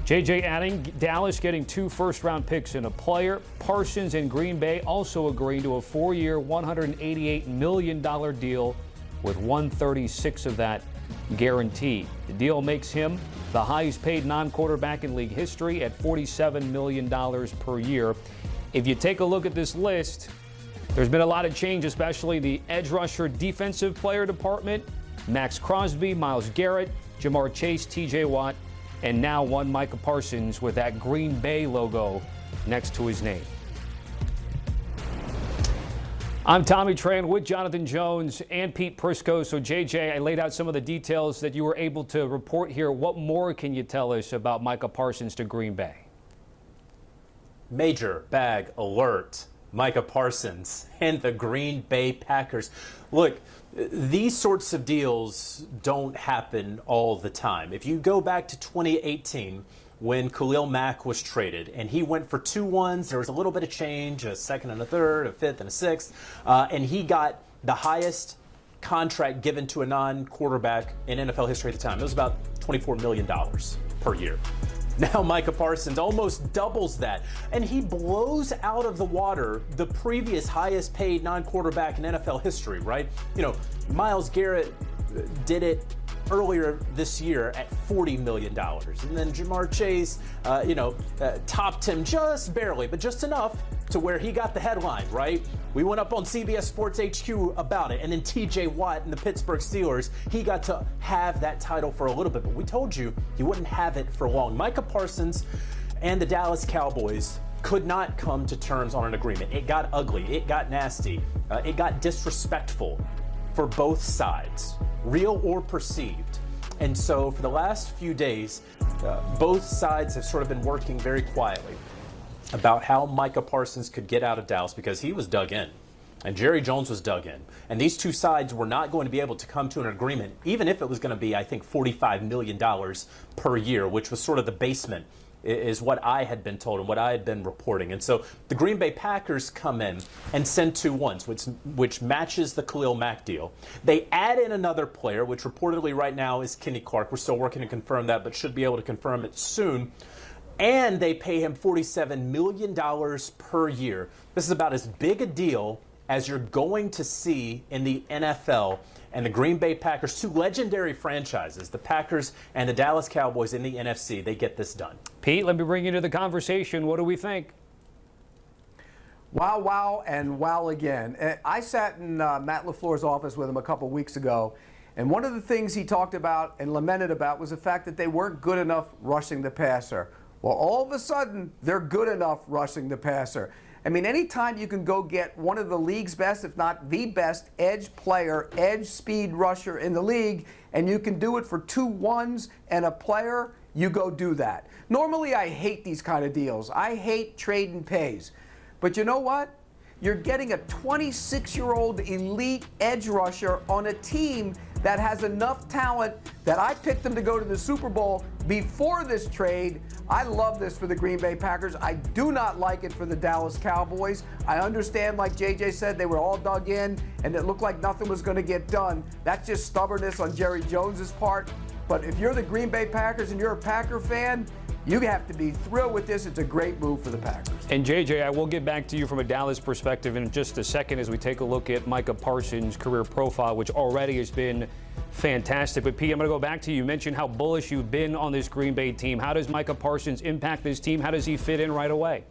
JJ adding Dallas getting 2 first-round picks and a player. Parsons and Green Bay also agreeing to a 4-year, $188 million deal with $136 of that guaranteed. The deal makes him the highest paid non-quarterback in league history at $47 million per year. If you take a look at this list, there's been a lot of change, especially the edge rusher defensive player department. Max Crosby, Myles Garrett, Jamar Chase, TJ Watt, and now one Micah Parsons with that Green Bay logo next to his name. I'm Tommy Tran with Jonathan Jones and Pete Prisco. So, JJ, I laid out some of the details that you were able to report here. What more can you tell us about Micah Parsons to Green Bay? Major bag alert. Micah Parsons and the Green Bay Packers. Look, these sorts of deals don't happen all the time. If you go back to 2018, when Khalil Mack was traded, and he went for 2 ones, there was a little bit of change, a second and a third, a fifth and a sixth, and he got the highest contract given to a non-quarterback in NFL history at the time. It was about $24 million per year. Now Micah Parsons almost doubles that, and he blows out of the water the previous highest paid non-quarterback in NFL history, right? You know, Myles Garrett did it earlier this year at $40 million. And then Jamar Chase, topped him just barely, but just enough to where he got the headline, right? We went up on CBS Sports HQ about it. And then TJ Watt and the Pittsburgh Steelers, he got to have that title for a little bit, but we told you he wouldn't have it for long. Micah Parsons and the Dallas Cowboys could not come to terms on an agreement. It got ugly, it got nasty, it got disrespectful for both sides, real or perceived. And so for the last few days, both sides have sort of been working very quietly about how Micah Parsons could get out of Dallas, because he was dug in and Jerry Jones was dug in. And these two sides were not going to be able to come to an agreement, even if it was going to be, I think, $45 million per year, which was sort of the basement, is what I had been told and what I had been reporting. And so the Green Bay Packers come in and send 2 ones, which matches the Khalil Mack deal. They add in another player, which reportedly right now is Kenny Clark. We're still working to confirm that, but should be able to confirm it soon. And they pay him $47 million per year. This is about as big a deal as you're going to see in the NFL. And the Green Bay Packers, 2 legendary franchises, the Packers and the Dallas Cowboys in the NFC, they get this done. Pete, let me bring you to the conversation. What do we think? Wow, wow, and wow again. I sat in Matt LaFleur's office with him a couple weeks ago, and one of the things he talked about and lamented about was the fact that they weren't good enough rushing the passer. Well, all of a sudden, they're good enough rushing the passer. I mean, anytime you can go get one of the league's best, if not the best, edge player, edge speed rusher in the league, and you can do it for 2 ones and a player, you go do that. Normally, I hate these kind of deals. I hate trading pays. But you know what? You're getting a 26-year-old elite edge rusher on a team that has enough talent that I picked them to go to the Super Bowl before this trade. I love this for the Green Bay Packers. I do not like it for the Dallas Cowboys. I understand, like JJ said, they were all dug in and it looked like nothing was going to get done. That's just stubbornness on Jerry Jones's part. But if you're the Green Bay Packers and you're a Packer fan, you have to be thrilled with this. It's a great move for the Packers. And JJ, I will get back to you from a Dallas perspective in just a second as we take a look at Micah Parsons' career profile, which already has been fantastic. But Pete, I'm going to go back to you. You mentioned how bullish you've been on this Green Bay team. How does Micah Parsons impact this team? How does he fit in right away?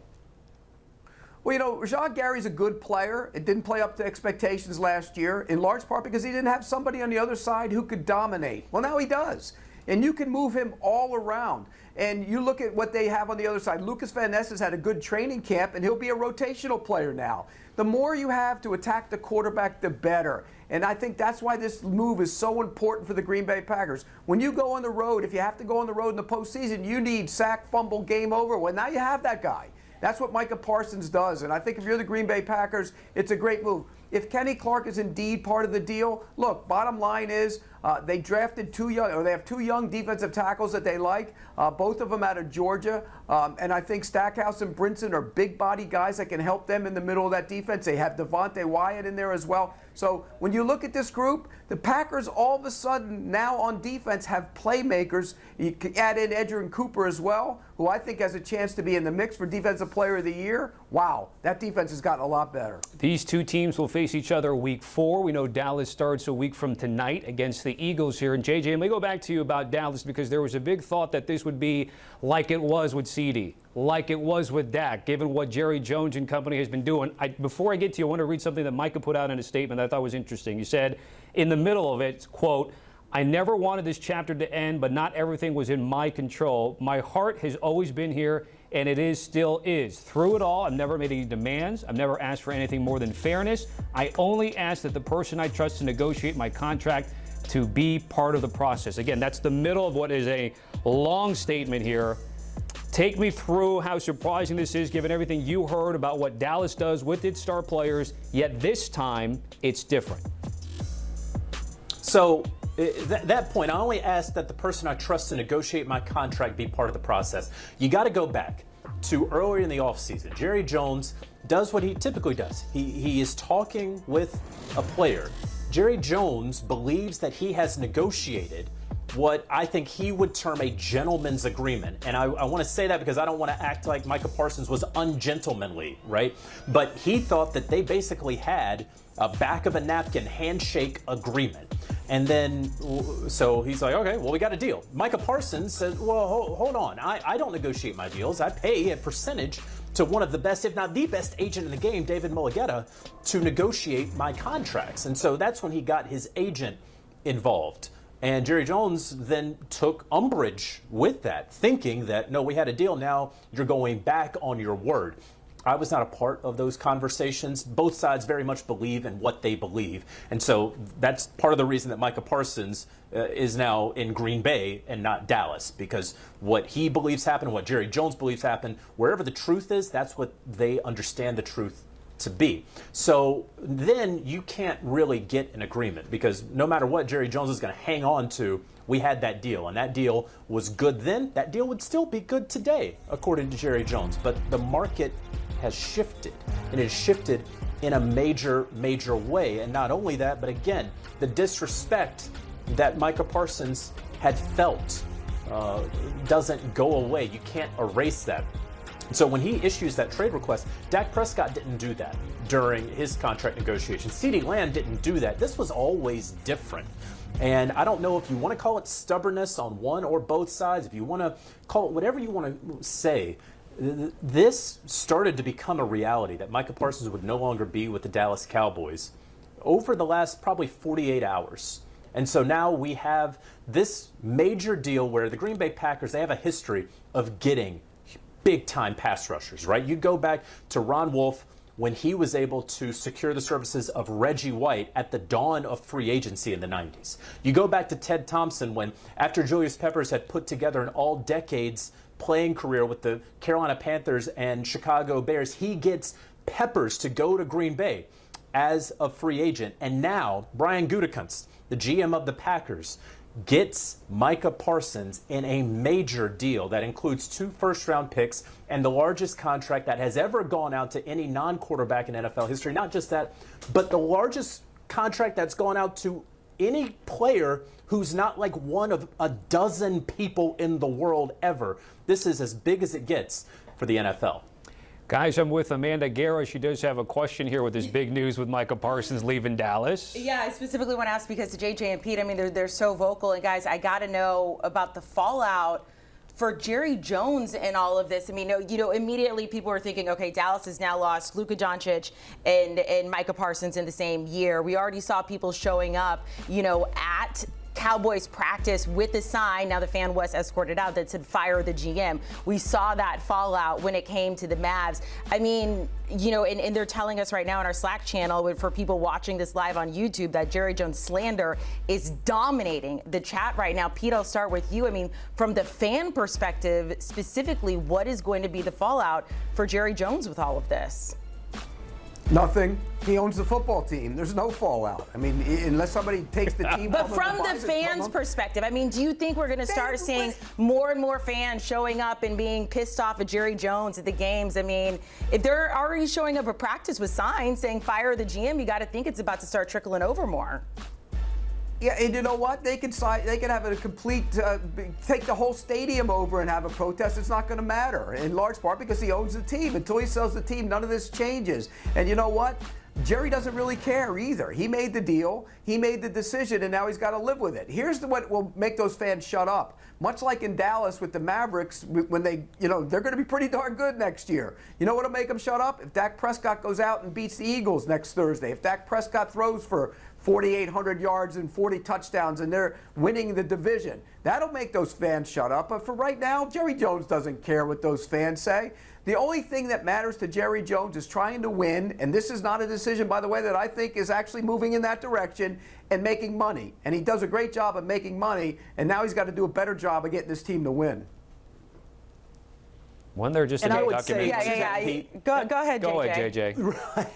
Well, you know, Rashad Gary's a good player. It didn't play up to expectations last year, in large part because he didn't have somebody on the other side who could dominate. Well, now he does. And you can move him all around. And you look at what they have on the other side. Lucas Van Ness has had a good training camp, and he'll be a rotational player now. The more you have to attack the quarterback, the better. And I think that's why this move is so important for the Green Bay Packers. When you go on the road, if you have to go on the road in the postseason, you need sack, fumble, game over. Well, now you have that guy. That's what Micah Parsons does. And I think if you're the Green Bay Packers, it's a great move. If Kenny Clark is indeed part of the deal, look, bottom line is They drafted they have two young defensive tackles that they like, both of them out of Georgia. And I think Stackhouse and Brinson are big body guys that can help them in the middle of that defense. They have Devontae Wyatt in there as well. So when you look at this group, the Packers all of a sudden now on defense have playmakers. You can add in Edgerrin Cooper as well, who I think has a chance to be in the mix for Defensive Player of the Year. Wow, that defense has gotten a lot better. These two teams will face each other week 4. We know Dallas starts a week from tonight against the Eagles here. And JJ, let me go back to you about Dallas, because there was a big thought that this would be like it was with CD, like it was with Dak, given what Jerry Jones and company has been doing. Before I get to you, I want to read something that Micah put out in a statement that I thought was interesting. You said, in the middle of it, quote, "I never wanted this chapter to end, but not everything was in my control. My heart has always been here, and it still is. Through it all, I've never made any demands. I've never asked for anything more than fairness. I only ask that the person I trust to negotiate my contract to be part of the process." Again, that's the middle of what is a long statement here. Take me through how surprising this is, given everything you heard about what Dallas does with its star players, yet this time it's different. So that point, I only ask that the person I trust to negotiate my contract be part of the process. You got to go back to earlier in the offseason. Jerry Jones does what he typically does. He is talking with a player. Jerry Jones believes that he has negotiated what I think he would term a gentleman's agreement. And I want to say that because I don't want to act like Micah Parsons was ungentlemanly, right? But he thought that they basically had a back of a napkin handshake agreement. And then, so he's like, okay, well, we got a deal. Micah Parsons says, well, hold on. I don't negotiate my deals. I pay a percentage to one of the best, if not the best agent in the game, David Mulligetta, to negotiate my contracts. And so that's when he got his agent involved. And Jerry Jones then took umbrage with that, thinking that, no, we had a deal, now you're going back on your word. I was not a part of those conversations. Both sides very much believe in what they believe. And so that's part of the reason that Micah Parsons is now in Green Bay and not Dallas, because what he believes happened, what Jerry Jones believes happened, wherever the truth is, that's what they understand the truth to be. So then you can't really get an agreement, because no matter what Jerry Jones is going to hang on to, we had that deal, and that deal was good then. That deal would still be good today, according to Jerry Jones. But the market has shifted, and it has shifted in a major, major way. And not only that, but again, the disrespect that Micah Parsons had felt doesn't go away. You can't erase that. So when he issues that trade request, Dak Prescott didn't do that during his contract negotiations. CeeDee Lamb didn't do that. This was always different. And I don't know if you want to call it stubbornness on one or both sides, if you want to call it whatever you want to say. This started to become a reality that Micah Parsons would no longer be with the Dallas Cowboys over the last probably 48 hours. And so now we have this major deal where the Green Bay Packers, they have a history of getting big-time pass rushers, right? You go back to Ron Wolf when he was able to secure the services of Reggie White at the dawn of free agency in the 90s. You go back to Ted Thompson when, after Julius Peppers had put together an all-decades playing career with the Carolina Panthers and Chicago Bears, he gets Peppers to go to Green Bay as a free agent. And now Brian Gutekunst, the GM of the Packers, gets Micah Parsons in a major deal that includes 2 first-round picks and the largest contract that has ever gone out to any non-quarterback in NFL history. Not just that, but the largest contract that's gone out to any player who's not like one of a dozen people in the world ever. This is as big as it gets for the NFL. Guys, I'm with Amanda Guerra. She does have a question here with this big news with Micah Parsons leaving Dallas. Yeah, I specifically want to ask because JJ and Pete, I mean, they're so vocal. And guys, I got to know about the fallout for Jerry Jones and all of this. I mean, immediately people were thinking, okay, Dallas has now lost Luka Doncic and Micah Parsons in the same year. We already saw people showing up, at Cowboys practice with a sign, now the fan was escorted out, that said fire the GM. We saw that fallout when it came to the Mavs. I mean, and they're telling us right now on our Slack channel for people watching this live on YouTube that Jerry Jones slander is dominating the chat right now. Pete, I'll start with you. I mean, from the fan perspective, specifically, what is going to be the fallout for Jerry Jones with all of this? Nothing. He owns the football team. There's no fallout. I mean, unless somebody takes the team. But from the fans' perspective, I mean, do you think we're going to start seeing more and more fans showing up and being pissed off at Jerry Jones at the games? I mean, if they're already showing up at practice with signs saying fire the GM, you got to think it's about to start trickling over more. Yeah, and you know what? They could have a complete, take the whole stadium over and have a protest. It's not going to matter, in large part because he owns the team. Until he sells the team, none of this changes. And you know what? Jerry doesn't really care either. He made the deal, he made the decision, and now he's got to live with it. Here's what will make those fans shut up. Much like in Dallas with the Mavericks, when they, they're going to be pretty darn good next year. You know what'll make them shut up? If Dak Prescott goes out and beats the Eagles next Thursday, if Dak Prescott throws for 4,800 yards and 40 touchdowns and they're winning the division, that'll make those fans shut up. But for right now, Jerry Jones doesn't care what those fans say. The only thing that matters to Jerry Jones is trying to win, and this is not a decision, by the way, that I think is actually moving in that direction, and making money. And he does a great job of making money, and now he's got to do a better job of getting this team to win. When they're just and a I would documentary. say, Go ahead, JJ. Go ahead, JJ. Right.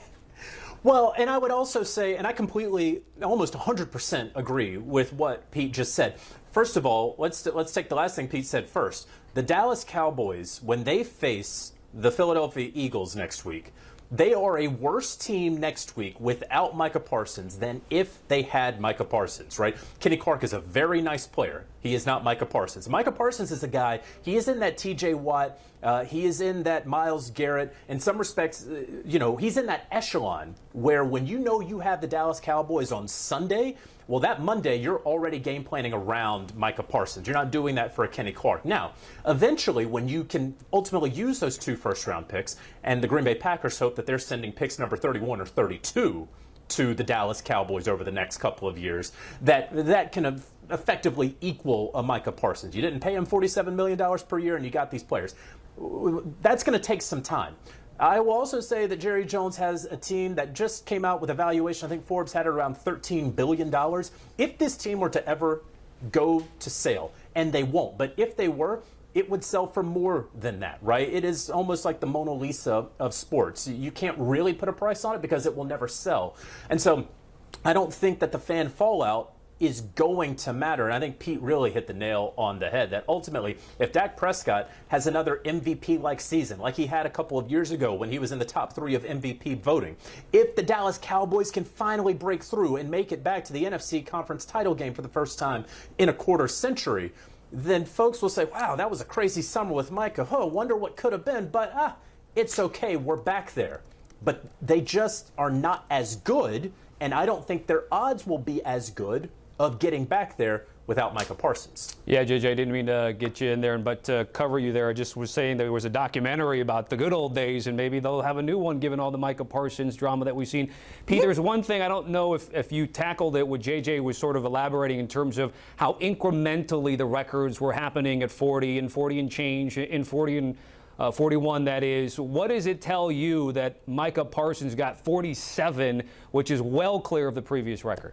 Well, and I would also say, and I completely, almost 100% agree with what Pete just said. First of all, let's take the last thing Pete said first. The Dallas Cowboys, when they face the Philadelphia Eagles next week, they are a worse team next week without Micah Parsons than if they had Micah Parsons, right? Kenny Clark is a very nice player. He is not Micah Parsons. Micah Parsons is a guy, he is in that TJ Watt, he is in that Myles Garrett. In some respects, he's in that echelon where when you have the Dallas Cowboys on Sunday, well, that Monday, you're already game planning around Micah Parsons. You're not doing that for a Kenny Clark. Now, eventually, when you can ultimately use those 2 first-round picks, and the Green Bay Packers hope that they're sending picks number 31 or 32 to the Dallas Cowboys over the next couple of years, that can effectively equal a Micah Parsons. You didn't pay him $47 million per year, and you got these players. That's going to take some time. I will also say that Jerry Jones has a team that just came out with a valuation. I think Forbes had it around $13 billion. If this team were to ever go to sale, and they won't, but if they were, it would sell for more than that, right? It is almost like the Mona Lisa of sports. You can't really put a price on it because it will never sell. And so I don't think that the fan fallout is going to matter. And I think Pete really hit the nail on the head, that ultimately, if Dak Prescott has another MVP-like season, like he had a couple of years ago when he was in the top 3 of MVP voting, if the Dallas Cowboys can finally break through and make it back to the NFC Conference title game for the first time in a quarter century, then folks will say, wow, that was a crazy summer with Micah. Oh, wonder what could have been. But it's okay. We're back there. But they just are not as good, and I don't think their odds will be as good of getting back there without Micah Parsons. Yeah, JJ, I didn't mean to get you in there, but to cover you there, I just was saying there was a documentary about the good old days, and maybe they'll have a new one given all the Micah Parsons drama that we've seen. Pete, there's one thing, I don't know if you tackled it, what JJ was sort of elaborating in terms of how incrementally the records were happening at 40 and change, in 40 and 41, that is. What does it tell you that Micah Parsons got 47, which is well clear of the previous record?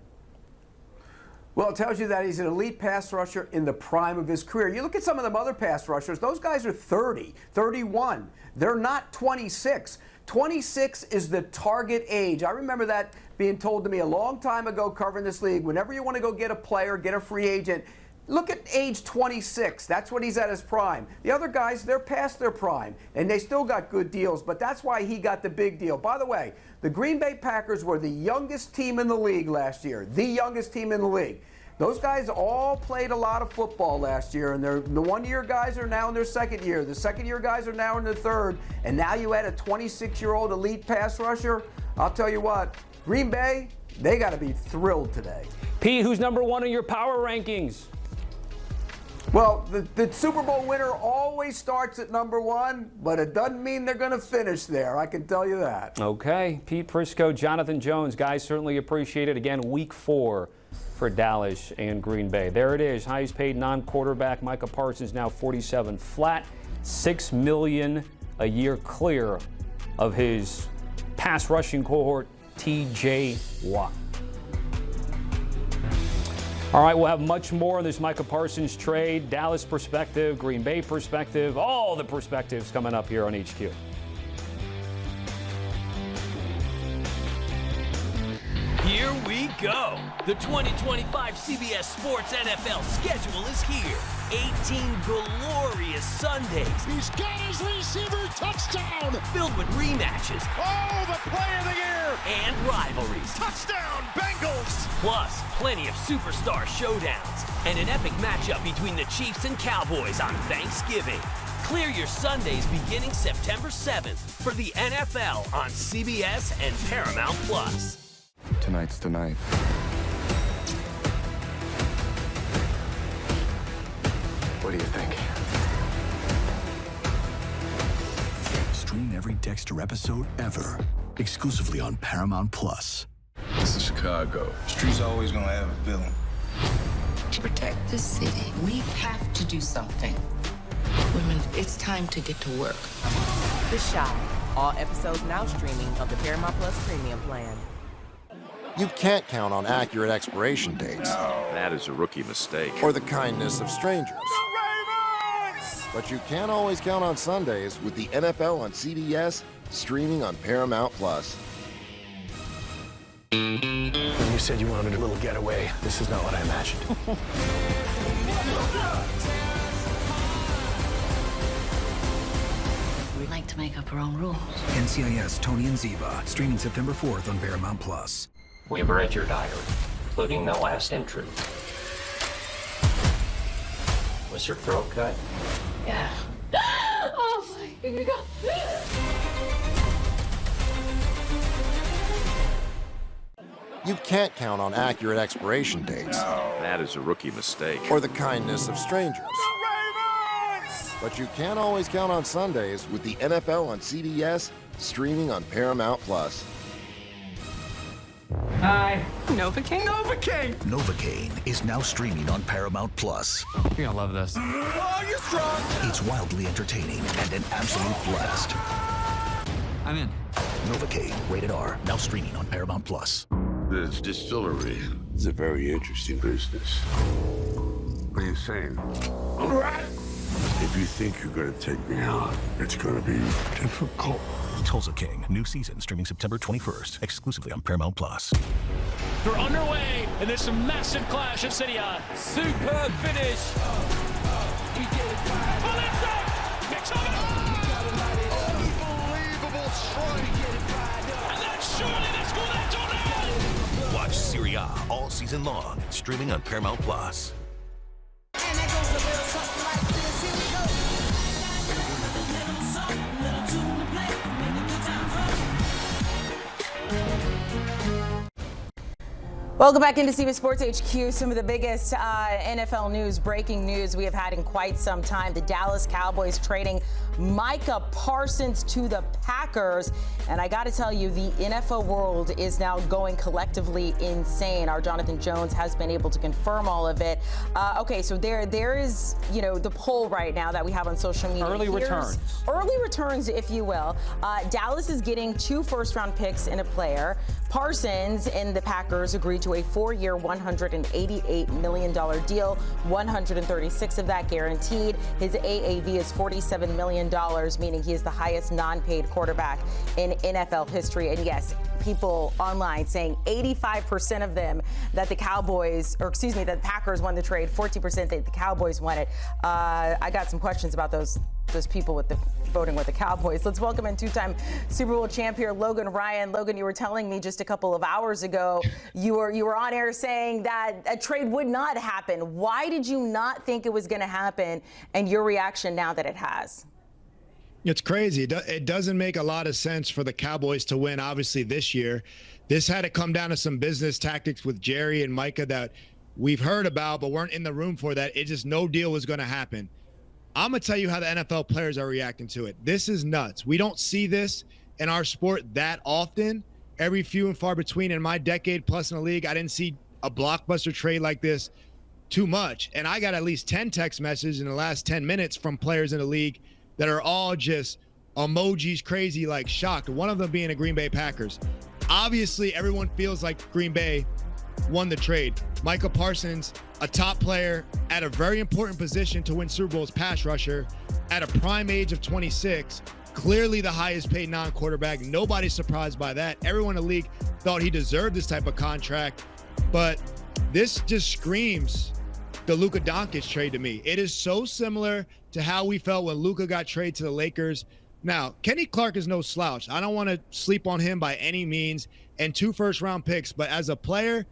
Well, it tells you that he's an elite pass rusher in the prime of his career. You look at some of them other pass rushers, those guys are 30, 31. They're not 26. 26 is the target age. I remember that being told to me a long time ago covering this league. Whenever you want to go get a player, get a free agent, look at age 26. That's when he's at his prime. The other guys, they're past their prime, and they still got good deals, but that's why he got the big deal. By the way, the Green Bay Packers were the youngest team in the league last year, the youngest team in the league. Those guys all played a lot of football last year, and the one-year guys are now in their second year. The second-year guys are now in their third, and now you add a 26-year-old elite pass rusher. I'll tell you what, Green Bay, they got to be thrilled today. Pete, who's number 1 in your power rankings? Well, the Super Bowl winner always starts at number 1, but it doesn't mean they're going to finish there. I can tell you that. Okay. Pete Prisco, Jonathan Jones. Guys, certainly appreciate it. Again, week 4 for Dallas and Green Bay. There it is. Highest paid non-quarterback Micah Parsons, now 47 flat, $6 million a year clear of his pass rushing cohort, TJ Watt. All right, we'll have much more on this Micah Parsons trade, Dallas perspective, Green Bay perspective, all the perspectives coming up here on HQ. go. The 2025 CBS Sports NFL schedule is here. 18 glorious Sundays. He's got his receiver touchdown. Filled with rematches. Oh, the play of the year. And rivalries. Touchdown, Bengals. Plus, plenty of superstar showdowns. And an epic matchup between the Chiefs and Cowboys on Thanksgiving. Clear your Sundays beginning September 7th for the NFL on CBS and Paramount Plus. Tonight's the night. What do you think? Stream every Dexter episode ever, exclusively on Paramount Plus. This is Chicago. Street's always gonna have a villain. To protect the city, we have to do something. Women, it's time to get to work. The Shy. All episodes now streaming of the Paramount Plus Premium plan. You can't count on accurate expiration dates. No. That is a rookie mistake. Or the kindness of strangers. But you can always count on Sundays with the NFL on CBS, streaming on Paramount Plus. When you said you wanted a little getaway, this is not what I imagined. We like to make up our own rules. NCIS Tony and Ziva, streaming September 4th on Paramount Plus. We've read your diary, including the last entry. Was your throat cut? Yeah. Oh my God. You can't count on accurate expiration dates. No. That is a rookie mistake. Or the kindness of strangers. But you can always count on Sundays with the NFL on CBS, streaming on Paramount Plus. Hi. Novocaine? Novocaine! Novocaine is now streaming on Paramount Plus. You're gonna love this. Oh, you're strong! It's wildly entertaining and an absolute blast. I'm in. Novocaine, rated R, now streaming on Paramount Plus. This distillery is a very interesting business. What are you saying? If you think you're gonna take me out, it's gonna be difficult. Tulsa King, new season streaming September 21st, exclusively on Paramount Plus. They're underway, and there's a massive clash at City High. Superb finish. Oh, that's it! Mix up! Unbelievable strike! And that's surely the Scudetto now! Watch Serie A all season long, streaming on Paramount Plus. And that goes a little something like this. Here we go. Welcome back into CBS Sports HQ. Some of the biggest NFL news, breaking news we have had in quite some time. The Dallas Cowboys trading Micah Parsons to the Packers. And I got to tell you, the NFL world is now going collectively insane. Our Jonathan Jones has been able to confirm all of it. Okay, so there is, the poll right now that we have on social media. Early returns, if you will. Dallas is getting 2 first-round picks and a player. Parsons and the Packers agreed to a 4-year, $188 million deal, 136 of that guaranteed. His AAV is $47 million, meaning he is the highest non-paid quarterback in NFL history. And yes, people online saying 85% of them that the Packers won the trade, 40% that the Cowboys won it. I got some questions about those people with the voting with the Cowboys. Let's welcome in 2-time Super Bowl champ here, Logan Ryan. Logan, you were telling me just a couple of hours ago you were on air saying that a trade would not happen. Why did you not think it was going to happen, and your reaction now that it has? It's crazy. It doesn't make a lot of sense for the Cowboys to win, obviously, this year. This had to come down to some business tactics with Jerry and Micah that we've heard about but weren't in the room for that. It just, no deal was going to happen. I'm going to tell you how the NFL players are reacting to it. This is nuts. We don't see this in our sport that often. Every few and far between. In my decade plus in the league, I didn't see a blockbuster trade like this too much. And I got at least 10 text messages in the last 10 minutes from players in the league that are all just emojis crazy, like shocked. One of them being the Green Bay Packers. Obviously, everyone feels like Green Bay won the trade. Micah Parsons, a top player at a very important position to win Super Bowls, pass rusher, at a prime age of 26, clearly the highest paid non-quarterback. Nobody's surprised by that. Everyone in the league thought he deserved this type of contract. but this just screams the Luka Doncic trade to me. It is so similar to how we felt when Luka got traded to the Lakers. Now, Kenny Clark is no slouch. I don't want to sleep on him by any means, and 2 first-round picks. But as a player,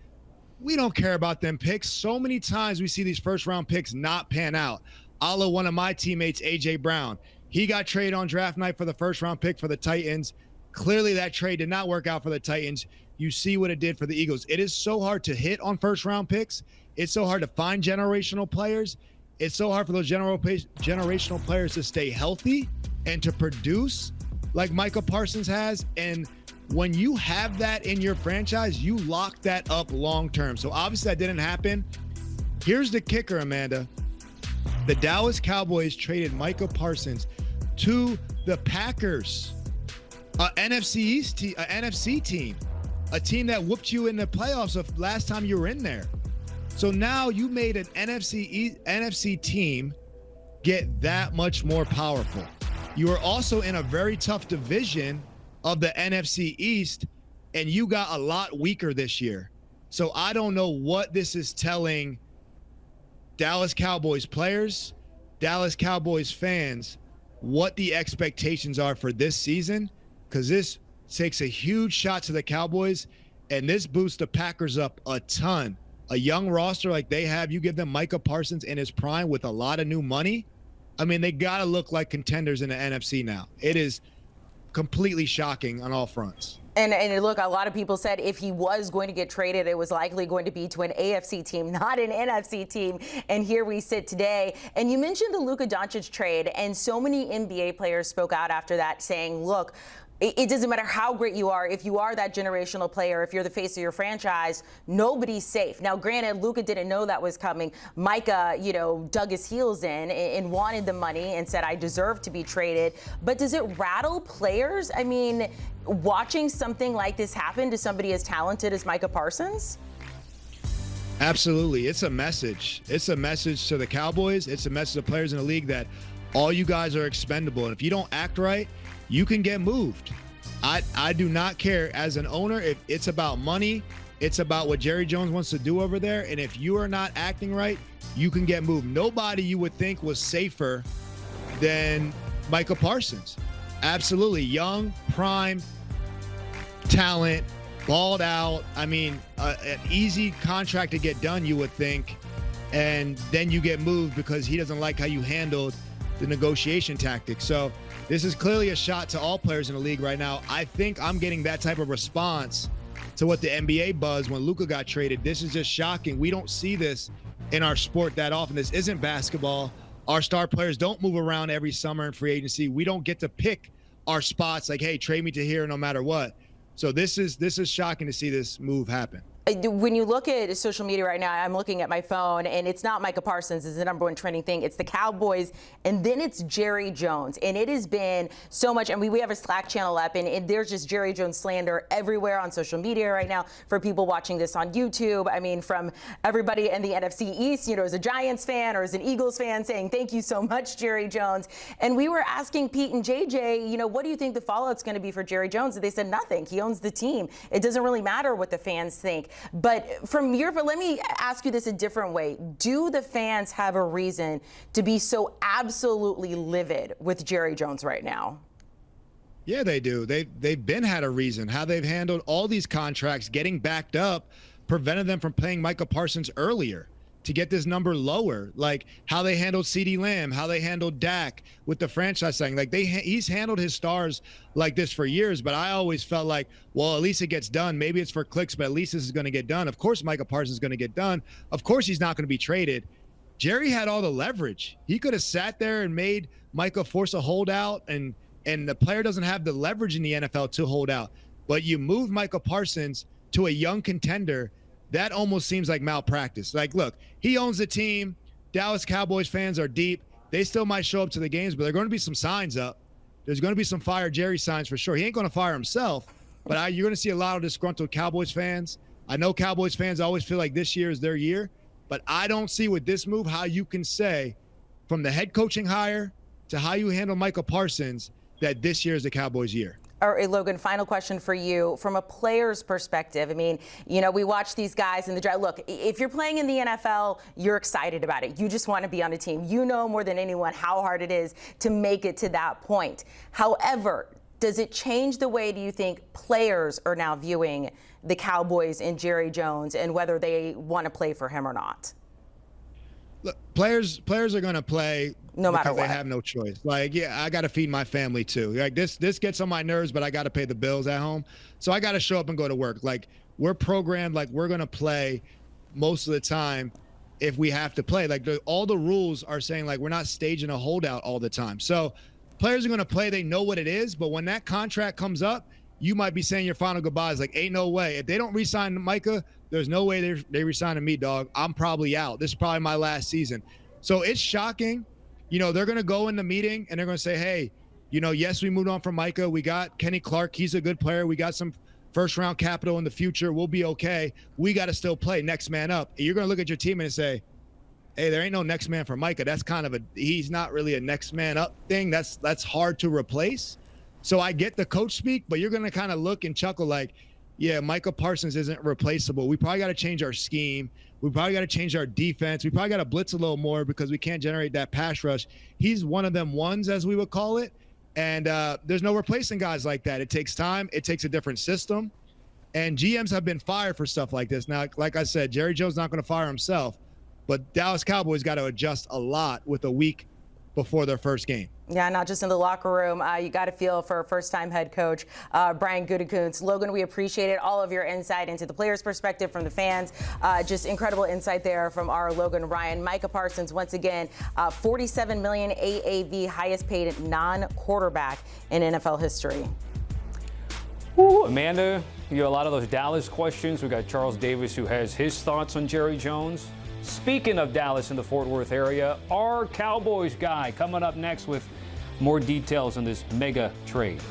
we don't care about them picks. So many times we see these first-round picks not pan out. A la one of my teammates, A.J. Brown. He got traded on draft night for the first-round pick for the Titans. Clearly, that trade did not work out for the Titans. You see what it did for the Eagles. It is so hard to hit on first-round picks. It's so hard to find generational players. It's so hard for those generational players to stay healthy and to produce like Micah Parsons has. And when you have that in your franchise, you lock that up long term. So obviously that didn't happen. Here's the kicker, Amanda. The Dallas Cowboys traded Micah Parsons to the Packers, an NFC team, a team that whooped you in the playoffs of last time you were in there. So now you made an NFC team get that much more powerful. You are also in a very tough division of the NFC East, and you got a lot weaker this year. So I don't know what this is telling Dallas Cowboys players, Dallas Cowboys fans, what the expectations are for this season, because this takes a huge shot to the Cowboys, and this boosts the Packers up a ton. A young roster like they have, you give them Micah Parsons in his prime with a lot of new money. I mean, they got to look like contenders in the NFC now. It is completely shocking on all fronts. And look, a lot of people said if he was going to get traded, it was likely going to be to an AFC team, not an NFC team. And here we sit today. And you mentioned the Luka Doncic trade, and so many NBA players spoke out after that saying, look, it doesn't matter how great you are. If you are that generational player, if you're the face of your franchise, nobody's safe. Now, granted, Luka didn't know that was coming. Micah, dug his heels in and wanted the money and said, I deserve to be traded. But does it rattle players? I mean, watching something like this happen to somebody as talented as Micah Parsons? Absolutely. It's a message. It's a message to the Cowboys. It's a message to players in the league that all you guys are expendable. And if you don't act right, you can get moved. I do not care as an owner if it's about money. It's about what Jerry Jones wants to do over there. And if you are not acting right, you can get moved. Nobody you would think was safer than Micah Parsons. Absolutely. Young, prime, talent, balled out. I mean, an easy contract to get done, you would think. And then you get moved because he doesn't like how you handled the negotiation tactics. So this is clearly a shot to all players in the league right now. I think I'm getting that type of response to what the NBA buzz when Luka got traded. This is just shocking. We don't see this in our sport that often. This isn't basketball. Our star players don't move around every summer in free agency. We don't get to pick our spots like, hey, trade me to here no matter what. So this is shocking to see this move happen. When you look at social media right now, I'm looking at my phone, and it's not Micah Parsons is the number one trending thing. It's the Cowboys, and then it's Jerry Jones. And it has been so much. And we have a Slack channel up, and there's just Jerry Jones slander everywhere on social media right now for people watching this on YouTube. I mean, from everybody in the NFC East, as a Giants fan or as an Eagles fan saying, thank you so much, Jerry Jones. And we were asking Pete and JJ, what do you think the fallout's going to be for Jerry Jones? And they said nothing. He owns the team. It doesn't really matter what the fans think. But let me ask you this a different way. Do the fans have a reason to be so absolutely livid with Jerry Jones right now? Yeah, they do. They've been had a reason. How they've handled all these contracts, getting backed up, prevented them from paying Micah Parsons earlier to get this number lower. Like how they handled CeeDee Lamb, how they handled Dak with the franchise thing. Like he's handled his stars like this for years, but I always felt like, well, at least it gets done. Maybe it's for clicks, but at least this is going to get done. Of course, Micah Parsons is going to get done. Of course, he's not going to be traded. Jerry had all the leverage. He could have sat there and made Micah force a holdout, and the player doesn't have the leverage in the NFL to hold out. But you move Micah Parsons to a young contender. That almost seems like malpractice. Like, look, he owns the team. Dallas Cowboys fans are deep. They still might show up to the games, but there are going to be some signs up. There's going to be some fire Jerry signs for sure. He ain't going to fire himself, but you're going to see a lot of disgruntled Cowboys fans. I know Cowboys fans always feel like this year is their year, but I don't see with this move how you can say from the head coaching hire to how you handle Micah Parsons that this year is the Cowboys' year. All right, Logan, final question for you. From a player's perspective, I mean, you know, we watch these guys in the draft. Look, if you're playing in the NFL, you're excited about it. You just want to be on a team. You know more than anyone how hard it is to make it to that point. However, does it change the way, do you think, players are now viewing the Cowboys and Jerry Jones and whether they want to play for him or not? Look, players are going to play no matter because what. They have no choice. Like, yeah, I got to feed my family too. Like this gets on my nerves, but I got to pay the bills at home. So I got to show up and go to work. Like we're programmed, like we're going to play most of the time if we have to play. Like all the rules are saying like we're not staging a holdout all the time. So players are going to play. They know what it is. But when that contract comes up, you might be saying your final goodbyes. Like, ain't no way. If they don't re-sign Micah, there's no way they re-signing me, dog. I'm probably out. This is probably my last season. So it's shocking. You know, they're going to go in the meeting and they're going to say, hey, you know, yes, we moved on from Micah. We got Kenny Clark. He's a good player. We got some first-round capital in the future. We'll be okay. We got to still play next man up. And you're going to look at your team and say, hey, there ain't no next man for Micah. That's kind of he's not really a next man up thing. That's hard to replace. So I get the coach speak, but you're going to kind of look and chuckle like, yeah, Micah Parsons isn't replaceable. We probably got to change our scheme. We probably got to change our defense. We probably got to blitz a little more because we can't generate that pass rush. He's one of them ones, as we would call it. And there's no replacing guys like that. It takes time. It takes a different system. And GMs have been fired for stuff like this. Now, like I said, Jerry Jones not going to fire himself, but Dallas Cowboys got to adjust a lot with a week before their first game. Yeah, not just in the locker room. You got to feel for first-time head coach Brian Gutekunst. Logan, we appreciated all of your insight into the players' perspective from the fans. Just incredible insight there from our Logan Ryan. Micah Parsons, once again, $47 million AAV, highest-paid non-quarterback in NFL history. Ooh, Amanda, you got a lot of those Dallas questions. We got Charles Davis, who has his thoughts on Jerry Jones. Speaking of Dallas in the Fort Worth area, our Cowboys guy coming up next with more details on this mega trade.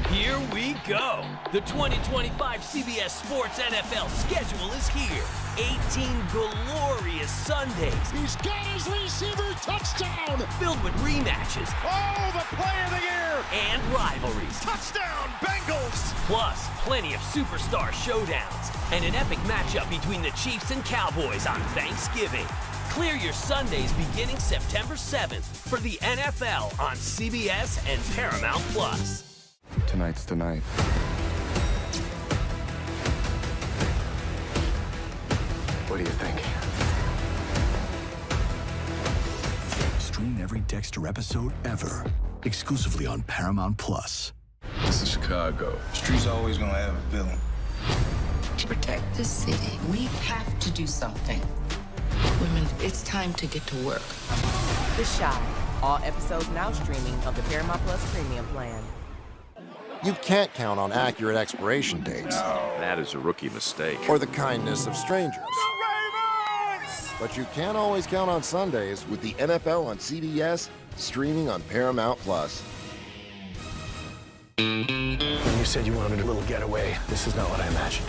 Here we go. The 2025 CBS Sports NFL schedule is here. 18 glorious Sundays. He's got his receiver touchdown. Filled with rematches. Oh, the play of the year. And rivalries. Touchdown, Bengals. Plus, plenty of superstar showdowns. And an epic matchup between the Chiefs and Cowboys on Thanksgiving. Clear your Sundays beginning September 7th for the NFL on CBS and Paramount Plus. Tonight's the night. What do you think? Stream every Dexter episode ever, exclusively on Paramount Plus. This is Chicago. Street's always gonna have a villain. To protect the city, we have to do something. Women, it's time to get to work. The Shy. All episodes now streaming of the Paramount Plus Premium plan. You can't count on accurate expiration dates. No. That is a rookie mistake. Or the kindness of strangers. But you can always count on Sundays with the NFL on CBS, streaming on Paramount Plus. When you said you wanted a little getaway, this is not what I imagined.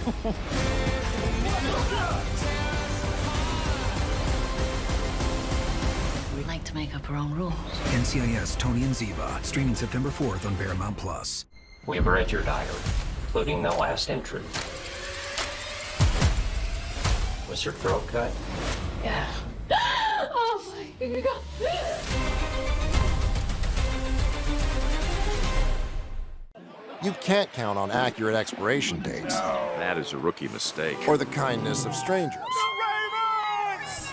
We'd like to make up our own rules. NCIS Tony and Ziva, streaming September 4th on Paramount Plus. We have read your diary, including the last entry. Was your throat cut? Yeah. Oh my God. You can't count on accurate expiration dates. No. That is a rookie mistake. Or the kindness of strangers.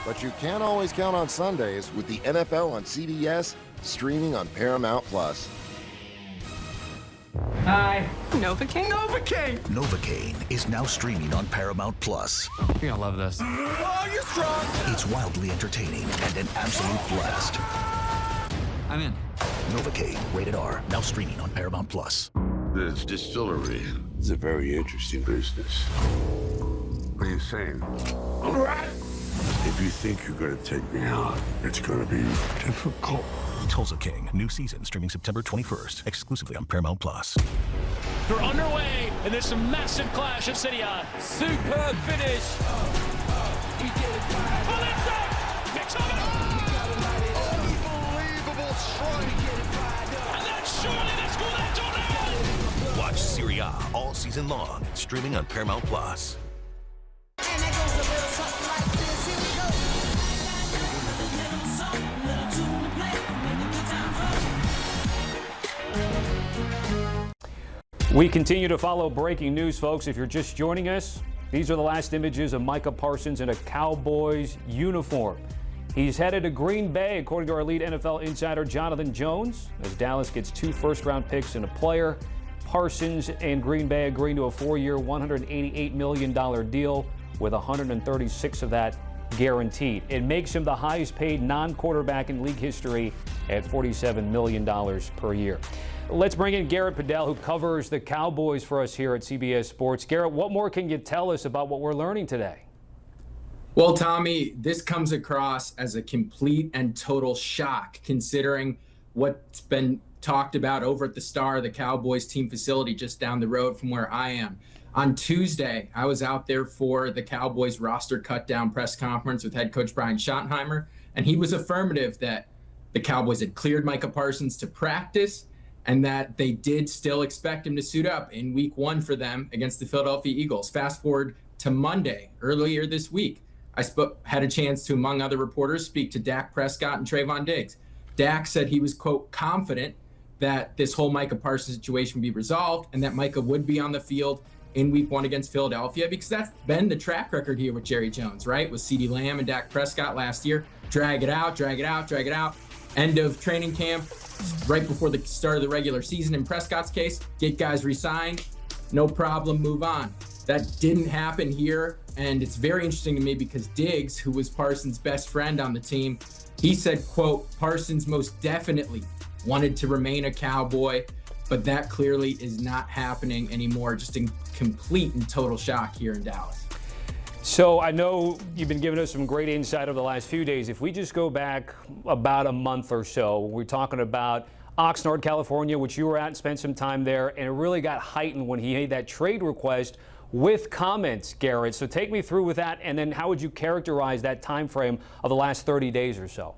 But you can always count on Sundays with the NFL on CBS, streaming on Paramount Plus. Hi. Novocaine? Novocaine! Novocaine is now streaming on Paramount Plus. You're gonna love this. Oh, you're strong! It's wildly entertaining and an absolute blast. I'm in. Novocaine, rated R, now streaming on Paramount Plus. This distillery is a very interesting business. What are you saying? If you think you're gonna take me out, it's gonna be difficult. Tulsa King, new season streaming September 21st, exclusively on Paramount Plus. They're underway, and there's a massive clash at City High. Superb finish. Pull inside. Picks up it. Unbelievable strike. And that's surely the score. Serie A all season long, streaming on Paramount Plus. We continue to follow breaking news, folks. If you're just joining us, these are the last images of Micah Parsons in a Cowboys uniform. He's headed to Green Bay, according to our lead NFL insider, Jonathan Jones, as Dallas gets 2 first-round picks and a player. Parsons and Green Bay agreeing to a 4-year, $188 million deal with 136 of that guaranteed. It makes him the highest-paid non-quarterback in league history at $47 million per year. Let's bring in Garrett Padell, who covers the Cowboys for us here at CBS Sports. Garrett, what more can you tell us about what we're learning today? Well, Tommy, this comes across as a complete and total shock, considering what's been talked about over at the Star, the Cowboys team facility just down the road from where I am. On Tuesday, I was out there for the Cowboys roster cut-down press conference with head coach Brian Schottenheimer, and he was affirmative that the Cowboys had cleared Micah Parsons to practice and that they did still expect him to suit up in week 1 for them against the Philadelphia Eagles. Fast forward to Monday, earlier this week, I had a chance to, among other reporters, speak to Dak Prescott and Trayvon Diggs. Dak said he was, quote, confident that this whole Micah Parsons situation would be resolved and that Micah would be on the field in week 1 against Philadelphia, because that's been the track record here with Jerry Jones, right? With CeeDee Lamb and Dak Prescott last year. Drag it out. End of training camp, right before the start of the regular season in Prescott's case, get guys re-signed, no problem, move on. That didn't happen here, and it's very interesting to me because Diggs, who was Parsons' best friend on the team, he said, quote, Parsons most definitely wanted to remain a Cowboy, but that clearly is not happening anymore. Just in complete and total shock here in Dallas. So I know you've been giving us some great insight over the last few days. If we just go back about a month or so, we're talking about Oxnard, California, which you were at and spent some time there, and it really got heightened when he made that trade request with comments, Garrett. So take me through with that, and then how would you characterize that time frame of the last 30 days or so?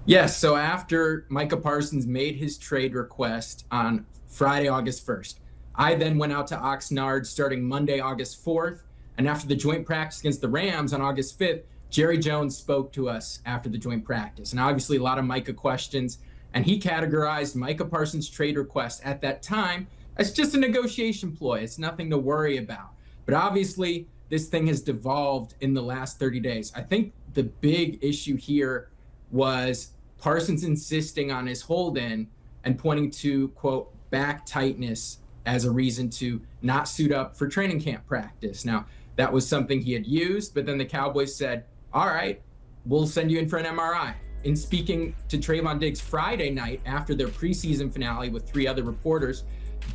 Yes, so after Micah Parsons made his trade request on Friday, August 1st, I then went out to Oxnard starting Monday, August 4th, and after the joint practice against the Rams on August 5th, Jerry Jones spoke to us after the joint practice. And obviously a lot of Micah questions, and he categorized Micah Parsons' trade request at that time as just a negotiation ploy. It's nothing to worry about. But obviously this thing has devolved in the last 30 days. I think the big issue here was Parsons insisting on his hold-in and pointing to, quote, back tightness as a reason to not suit up for training camp practice. Now, that was something he had used, but then the Cowboys said, all right, we'll send you in for an MRI. In speaking to Trayvon Diggs Friday night after their preseason finale with 3 other reporters,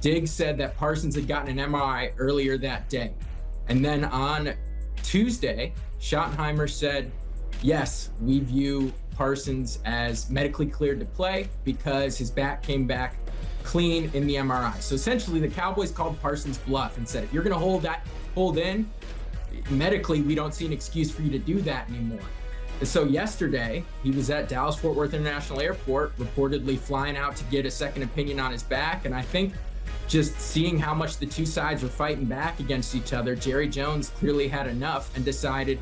Diggs said that Parsons had gotten an MRI earlier that day. And then on Tuesday, Schottenheimer said, yes, we view Parsons as medically cleared to play because his back came back clean in the MRI. So essentially the Cowboys called Parsons bluff and said, if you're going to hold in, medically, we don't see an excuse for you to do that anymore. And so yesterday, he was at Dallas-Fort Worth International Airport, reportedly flying out to get a second opinion on his back. And I think just seeing how much the two sides were fighting back against each other, Jerry Jones clearly had enough and decided,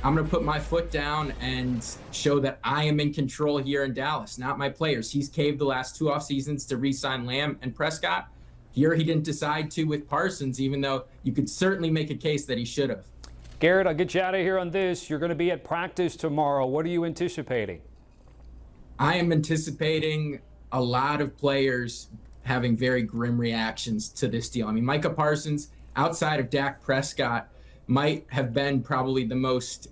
I'm going to put my foot down and show that I am in control here in Dallas, not my players. He's caved the last 2 off seasons to re-sign Lamb and Prescott. Here he didn't decide to with Parsons, even though you could certainly make a case that he should have. Garrett, I'll get you out of here on this. You're going to be at practice tomorrow. What are you anticipating? I am anticipating a lot of players having very grim reactions to this deal. I mean, Micah Parsons, outside of Dak Prescott, might have been probably the most,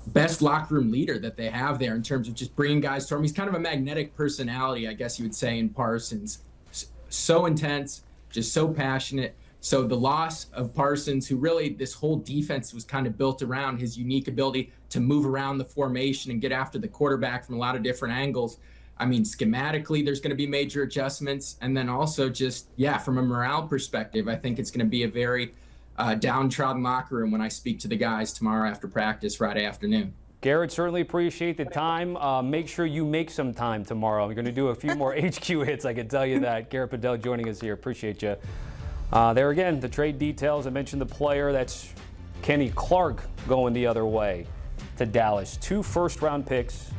best locker room leader that they have there in terms of just bringing guys to him. He's kind of a magnetic personality, I guess you would say, in Parsons. So intense, just so passionate. So the loss of Parsons, who really this whole defense was kind of built around his unique ability to move around the formation and get after the quarterback from a lot of different angles. I mean, schematically, there's going to be major adjustments. And then also just, from a morale perspective, I think it's going to be a very downtrodden locker room when I speak to the guys tomorrow after practice, Friday afternoon. Garrett, certainly appreciate the time. Make sure you make some time tomorrow. We're going to do a few more HQ hits, I can tell you that. Garrett Padell joining us here. Appreciate you. There again, the trade details. I mentioned the player. That's Kenny Clark going the other way to Dallas. 2 first-round picks,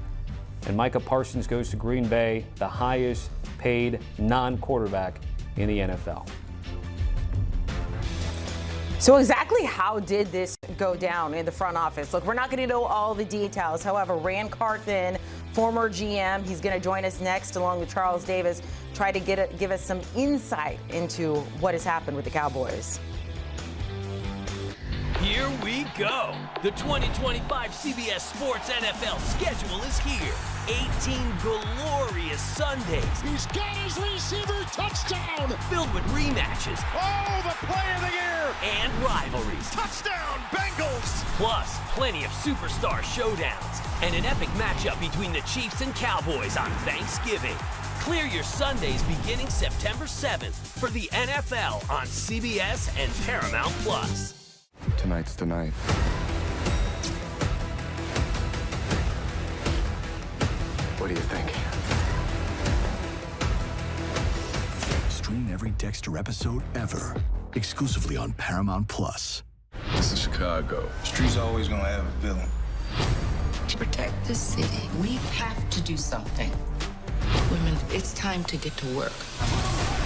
and Micah Parsons goes to Green Bay, the highest paid non-quarterback in the NFL. So exactly how did this go down in the front office? Look, we're not going to know all the details. However, Rand Carthen, former GM, he's going to join us next along with Charles Davis, try to give us some insight into what has happened with the Cowboys. Here we go. The 2025 CBS Sports NFL schedule is here. 18 glorious Sundays. He's got his receiver touchdown. Filled with rematches. Oh, the play of the year. And rivalries. Touchdown, Bengals. Plus, plenty of superstar showdowns. And an epic matchup between the Chiefs and Cowboys on Thanksgiving. Clear your Sundays beginning September 7th for the NFL on CBS and Paramount Plus. Tonight's the night. What do you think? Stream every Dexter episode ever, exclusively on Paramount Plus. This is Chicago. Street's always gonna have a villain. To protect the city, we have to do something. Women, it's time to get to work.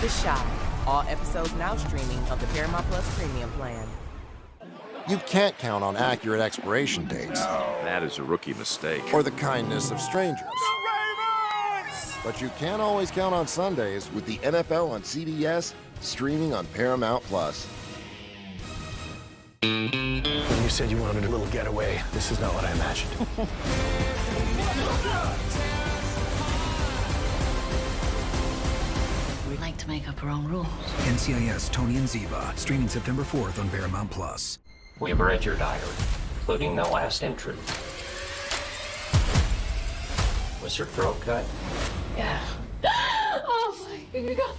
The Shy. All episodes now streaming of the Paramount Plus Premium plan. You can't count on accurate expiration dates. That is a rookie mistake. Or the kindness of strangers. But you can always count on Sundays with the NFL on CBS, streaming on Paramount Plus. When you said you wanted a little getaway, this is not what I imagined. We like to make up our own rules. NCIS Tony and Ziva, streaming September 4th on Paramount Plus. We have read your diary, including the last entry. Was your throat cut? Yeah. Oh my God.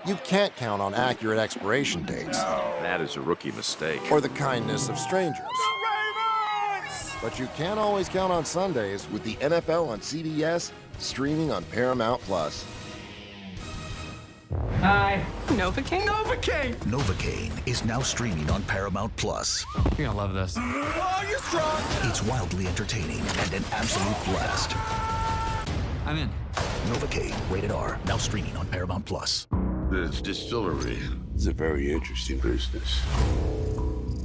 You can't count on accurate expiration dates. That is a rookie mistake. Or the kindness of strangers. But you can always count on Sundays with the NFL on CBS, streaming on Paramount Plus. Hi. Novocaine? Novocaine! Novocaine is now streaming on Paramount Plus. You're gonna love this. Oh, you're strong! It's wildly entertaining and an absolute blast. I'm in. Novocaine, rated R, now streaming on Paramount Plus. This distillery is a very interesting business.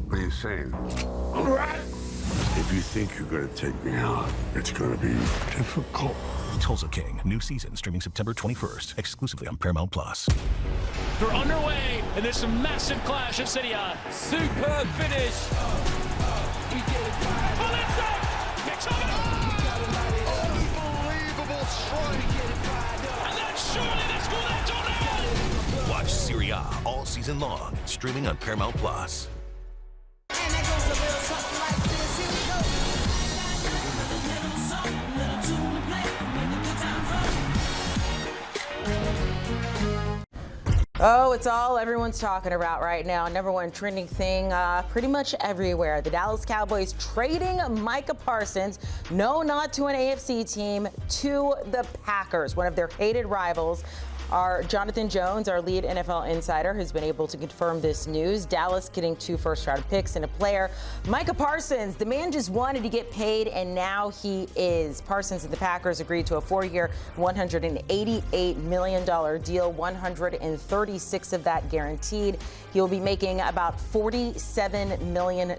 What are you saying? If you think you're gonna take me out, it's gonna be difficult. Tulsa King, new season streaming September 21st, exclusively on Paramount Plus. They're underway, and there's a massive clash at City On. Superb finish. Oh, that's it! Picks up unbelievable strike. And then surely that's good. That's on. Watch Serie A all season long, streaming on Paramount Plus. Oh, it's all everyone's talking about right now. Number one trending thing pretty much everywhere. The Dallas Cowboys trading Micah Parsons, no, not to an AFC team, to the Packers, one of their hated rivals. Our Jonathan Jones, our lead NFL insider, has been able to confirm this news. Dallas getting 2 first-round picks and a player. Micah Parsons, the man just wanted to get paid, and now he is. Parsons and the Packers agreed to a 4-year, $188 million deal, 136 of that guaranteed. He'll be making about $47 million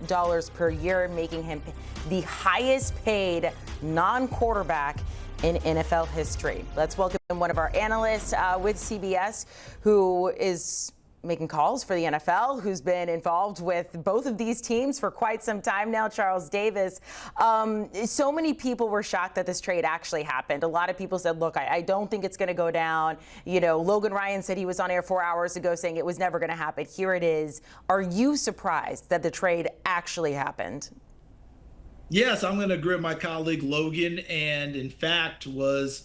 per year, making him the highest paid non-quarterback in NFL history. Let's welcome one of our analysts with CBS, who is making calls for the NFL, who's been involved with both of these teams for quite some time now, Charles Davis. So many people were shocked that this trade actually happened. A lot of people said, look, I don't think it's going to go down. You know, Logan Ryan said he was on air 4 hours ago saying it was never going to happen. Here it is. Are you surprised that the trade actually happened? Yes, I'm going to agree with my colleague Logan, and in fact was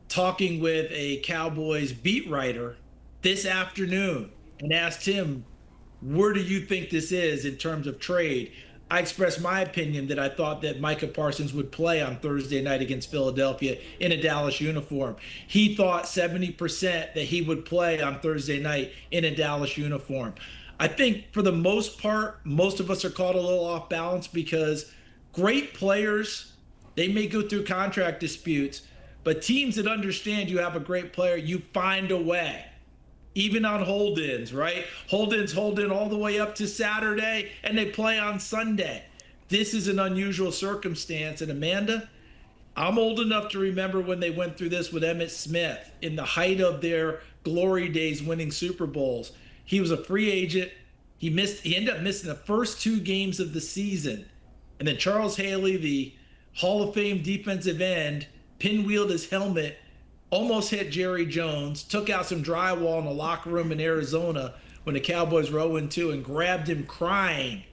talking with a Cowboys beat writer this afternoon and asked him, where do you think this is in terms of trade? I expressed my opinion that I thought that Micah Parsons would play on Thursday night against Philadelphia in a Dallas uniform. He thought 70% that he would play on Thursday night in a Dallas uniform. I think for the most part, most of us are caught a little off balance because great players, they may go through contract disputes, but teams that understand you have a great player, you find a way. Even on hold-ins, right? Hold-ins hold in all the way up to Saturday, and they play on Sunday. This is an unusual circumstance. And Amanda, I'm old enough to remember when they went through this with Emmitt Smith in the height of their glory days winning Super Bowls. He was a free agent. He ended up missing the first 2 games of the season. And then Charles Haley, the Hall of Fame defensive end, pinwheeled his helmet, almost hit Jerry Jones, took out some drywall in a locker room in Arizona when the Cowboys were 0-2 and grabbed him crying,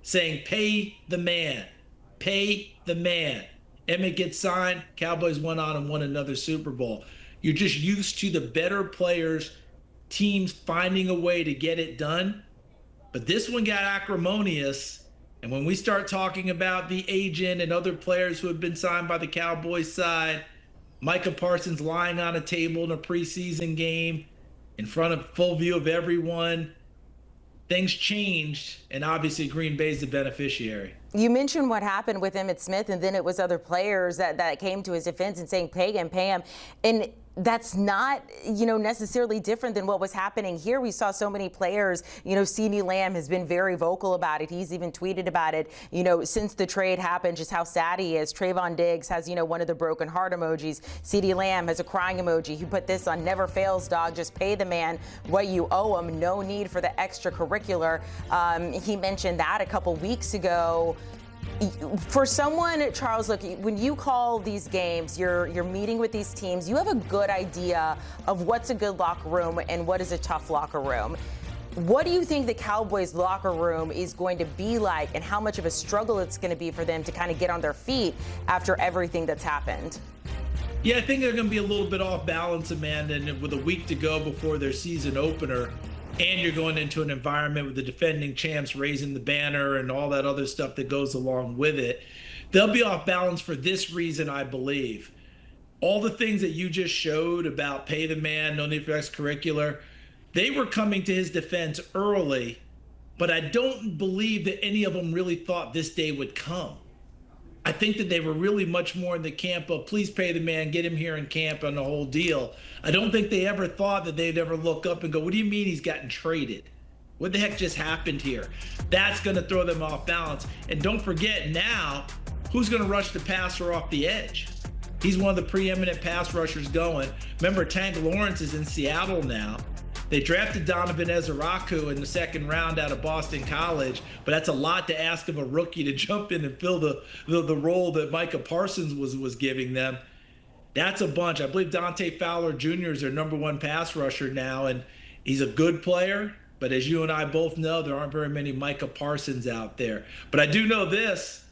saying, "Pay the man, pay the man." Emmett gets signed, Cowboys went on and won another Super Bowl. You're just used to the better players, teams finding a way to get it done. But this one got acrimonious. And when we start talking about the agent and other players who have been signed by the Cowboys side, Micah Parsons lying on a table in a preseason game in front of full view of everyone. Things changed, and obviously Green Bay's the beneficiary. You mentioned what happened with Emmitt Smith, and then it was other players that came to his defense and saying, pay him. And that's not, necessarily different than what was happening here. We saw so many players, CeeDee Lamb has been very vocal about it. He's even tweeted about it, since the trade happened, just how sad he is. Trayvon Diggs has, one of the broken heart emojis. CeeDee Lamb has a crying emoji. He put this on, never fails, dog. Just pay the man what you owe him. No need for the extracurricular. He mentioned that a couple weeks ago. For someone, Charles, look, when you call these games, you're meeting with these teams, you have a good idea of what's a good locker room and what is a tough locker room. What do you think the Cowboys locker room is going to be like, and how much of a struggle it's going to be for them to kind of get on their feet after everything that's happened? Yeah, I think they're going to be a little bit off balance, Amanda, and with a week to go before their season opener, and you're going into an environment with the defending champs raising the banner and all that other stuff that goes along with it. They'll be off balance for this reason, I believe. All the things that you just showed about pay the man, no need for extracurricular, they were coming to his defense early, but I don't believe that any of them really thought this day would come. I think that they were really much more in the camp of please pay the man, get him here in camp on the whole deal. I don't think they ever thought that they'd ever look up and go, what do you mean he's gotten traded? What the heck just happened here? That's going to throw them off balance. And don't forget now, who's going to rush the passer off the edge? He's one of the preeminent pass rushers going. Remember, Tank Lawrence is in Seattle now. They drafted Donovan Ezeraku in the second round out of Boston College, but that's a lot to ask of a rookie to jump in and fill the role that Micah Parsons was giving them. That's a bunch. I believe Dante Fowler Jr. is their number one pass rusher now, and he's a good player, but as you and I both know, there aren't very many Micah Parsons out there. But I do know this.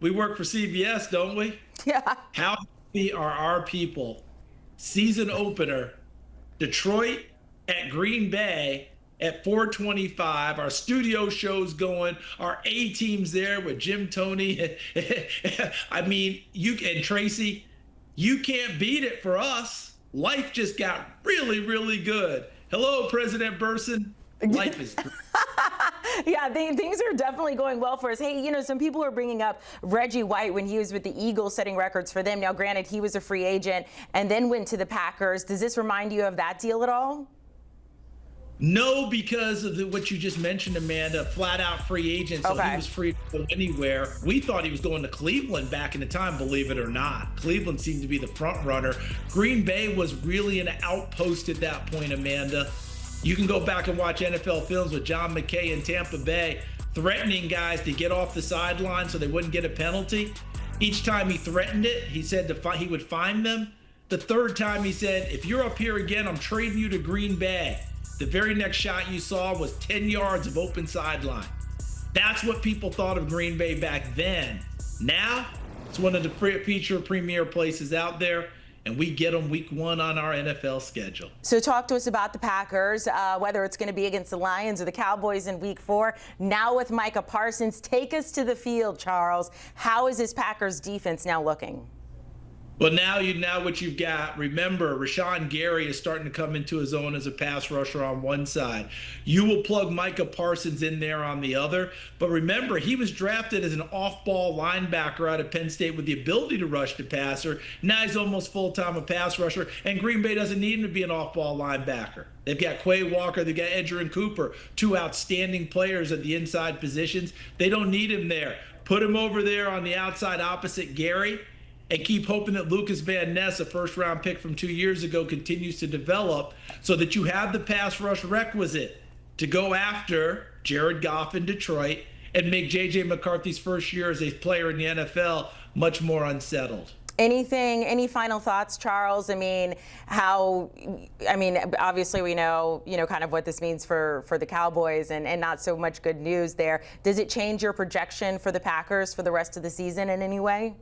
We work for CBS, don't we? Yeah. How happy are our people? Season opener, Detroit at Green Bay at 4:25. Our studio show's going. Our A team's there with Jim Toney. I mean, and Tracy, you can't beat it for us. Life just got really, really good. Hello, President Burson. Life is good. Yeah, things are definitely going well for us. Hey, some people are bringing up Reggie White when he was with the Eagles setting records for them. Now, granted, he was a free agent and then went to the Packers. Does this remind you of that deal at all? No, because of what you just mentioned, Amanda, flat out free agent. So he was free to go anywhere. We thought he was going to Cleveland back in the time, believe it or not. Cleveland seemed to be the front runner. Green Bay was really an outpost at that point, Amanda. You can go back and watch NFL films with John McKay in Tampa Bay, threatening guys to get off the sideline so they wouldn't get a penalty. Each time he threatened it, he said he would fine them. The third time he said, if you're up here again, I'm trading you to Green Bay. The very next shot you saw was 10 yards of open sideline. That's what people thought of Green Bay back then. Now, it's one of the feature premier places out there. and we get them week 1 on our NFL schedule. So talk to us about the Packers, whether it's going to be against the Lions or the Cowboys in week 4. Now with Micah Parsons, take us to the field, Charles. How is this Packers defense now looking? Well, now what you've got, remember, Rashawn Gary is starting to come into his own as a pass rusher on one side. You will plug Micah Parsons in there on the other. But remember, he was drafted as an off-ball linebacker out of Penn State with the ability to rush the passer. Now he's almost full-time a pass rusher, and Green Bay doesn't need him to be an off-ball linebacker. They've got Quay Walker, they've got Edgerrin Cooper, 2 outstanding players at the inside positions. They don't need him there. Put him over there on the outside opposite Gary, and keep hoping that Lucas Van Ness, a first-round pick from 2 years ago, continues to develop so that you have the pass rush requisite to go after Jared Goff in Detroit and make J.J. McCarthy's first year as a player in the NFL much more unsettled. Any final thoughts, Charles? Obviously we know, kind of what this means for the Cowboys and not so much good news there. Does it change your projection for the Packers for the rest of the season in any way?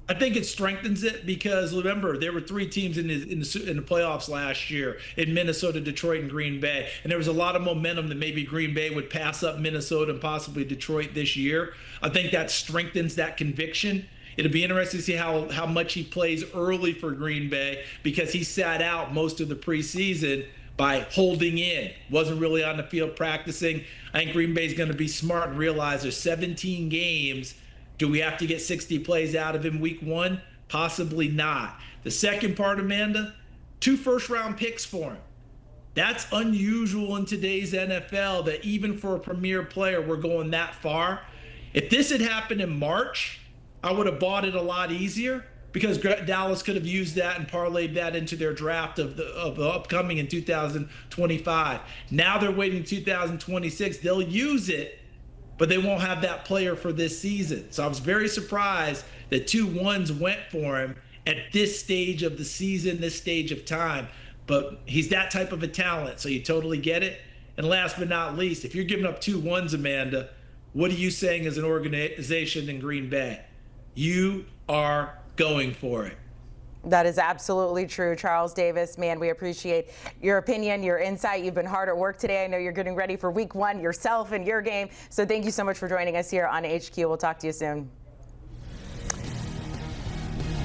I think it strengthens it because, remember, there were 3 teams in the playoffs last year in Minnesota, Detroit, and Green Bay. And there was a lot of momentum that maybe Green Bay would pass up Minnesota and possibly Detroit this year. I think that strengthens that conviction. It'll be interesting to see how much he plays early for Green Bay because he sat out most of the preseason by holding in. Wasn't really on the field practicing. I think Green Bay's going to be smart and realize there's 17 games. Do we have to get 60 plays out of him week 1? Possibly not. The second part, Amanda, 2 first-round picks for him. That's unusual in today's NFL that even for a premier player, we're going that far. If this had happened in March, I would have bought it a lot easier because Dallas could have used that and parlayed that into their draft of the upcoming in 2025. Now they're waiting 2026. They'll use it, but they won't have that player for this season. So I was very surprised that 2 1s went for him at this stage of the season, this stage of time. But he's that type of a talent, so you totally get it. And last but not least, if you're giving up 2 1s, Amanda, what are you saying as an organization in Green Bay? You are going for it. That is absolutely true, Charles Davis. Man, we appreciate your opinion, your insight. You've been hard at work today. I know you're getting ready for week 1 yourself and your game. So thank you so much for joining us here on HQ. We'll talk to you soon.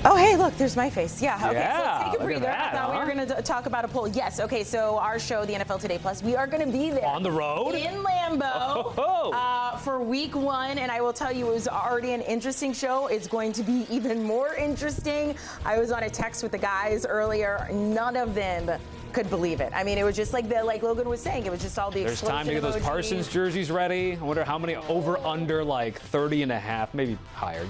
Oh, hey, look, there's my face. Yeah, okay, so let's take a breather. I thought we were going to talk about a poll. Yes, okay, so our show, the NFL Today Plus, we are going to be there. On the road? In Lambeau for week 1, and I will tell you, it was already an interesting show. It's going to be even more interesting. I was on a text with the guys earlier. None of them could believe it. I mean, it was just like Logan was saying, it was just all the There's time to get those Parsons jerseys ready. I wonder how many under like 30 and a half, maybe higher.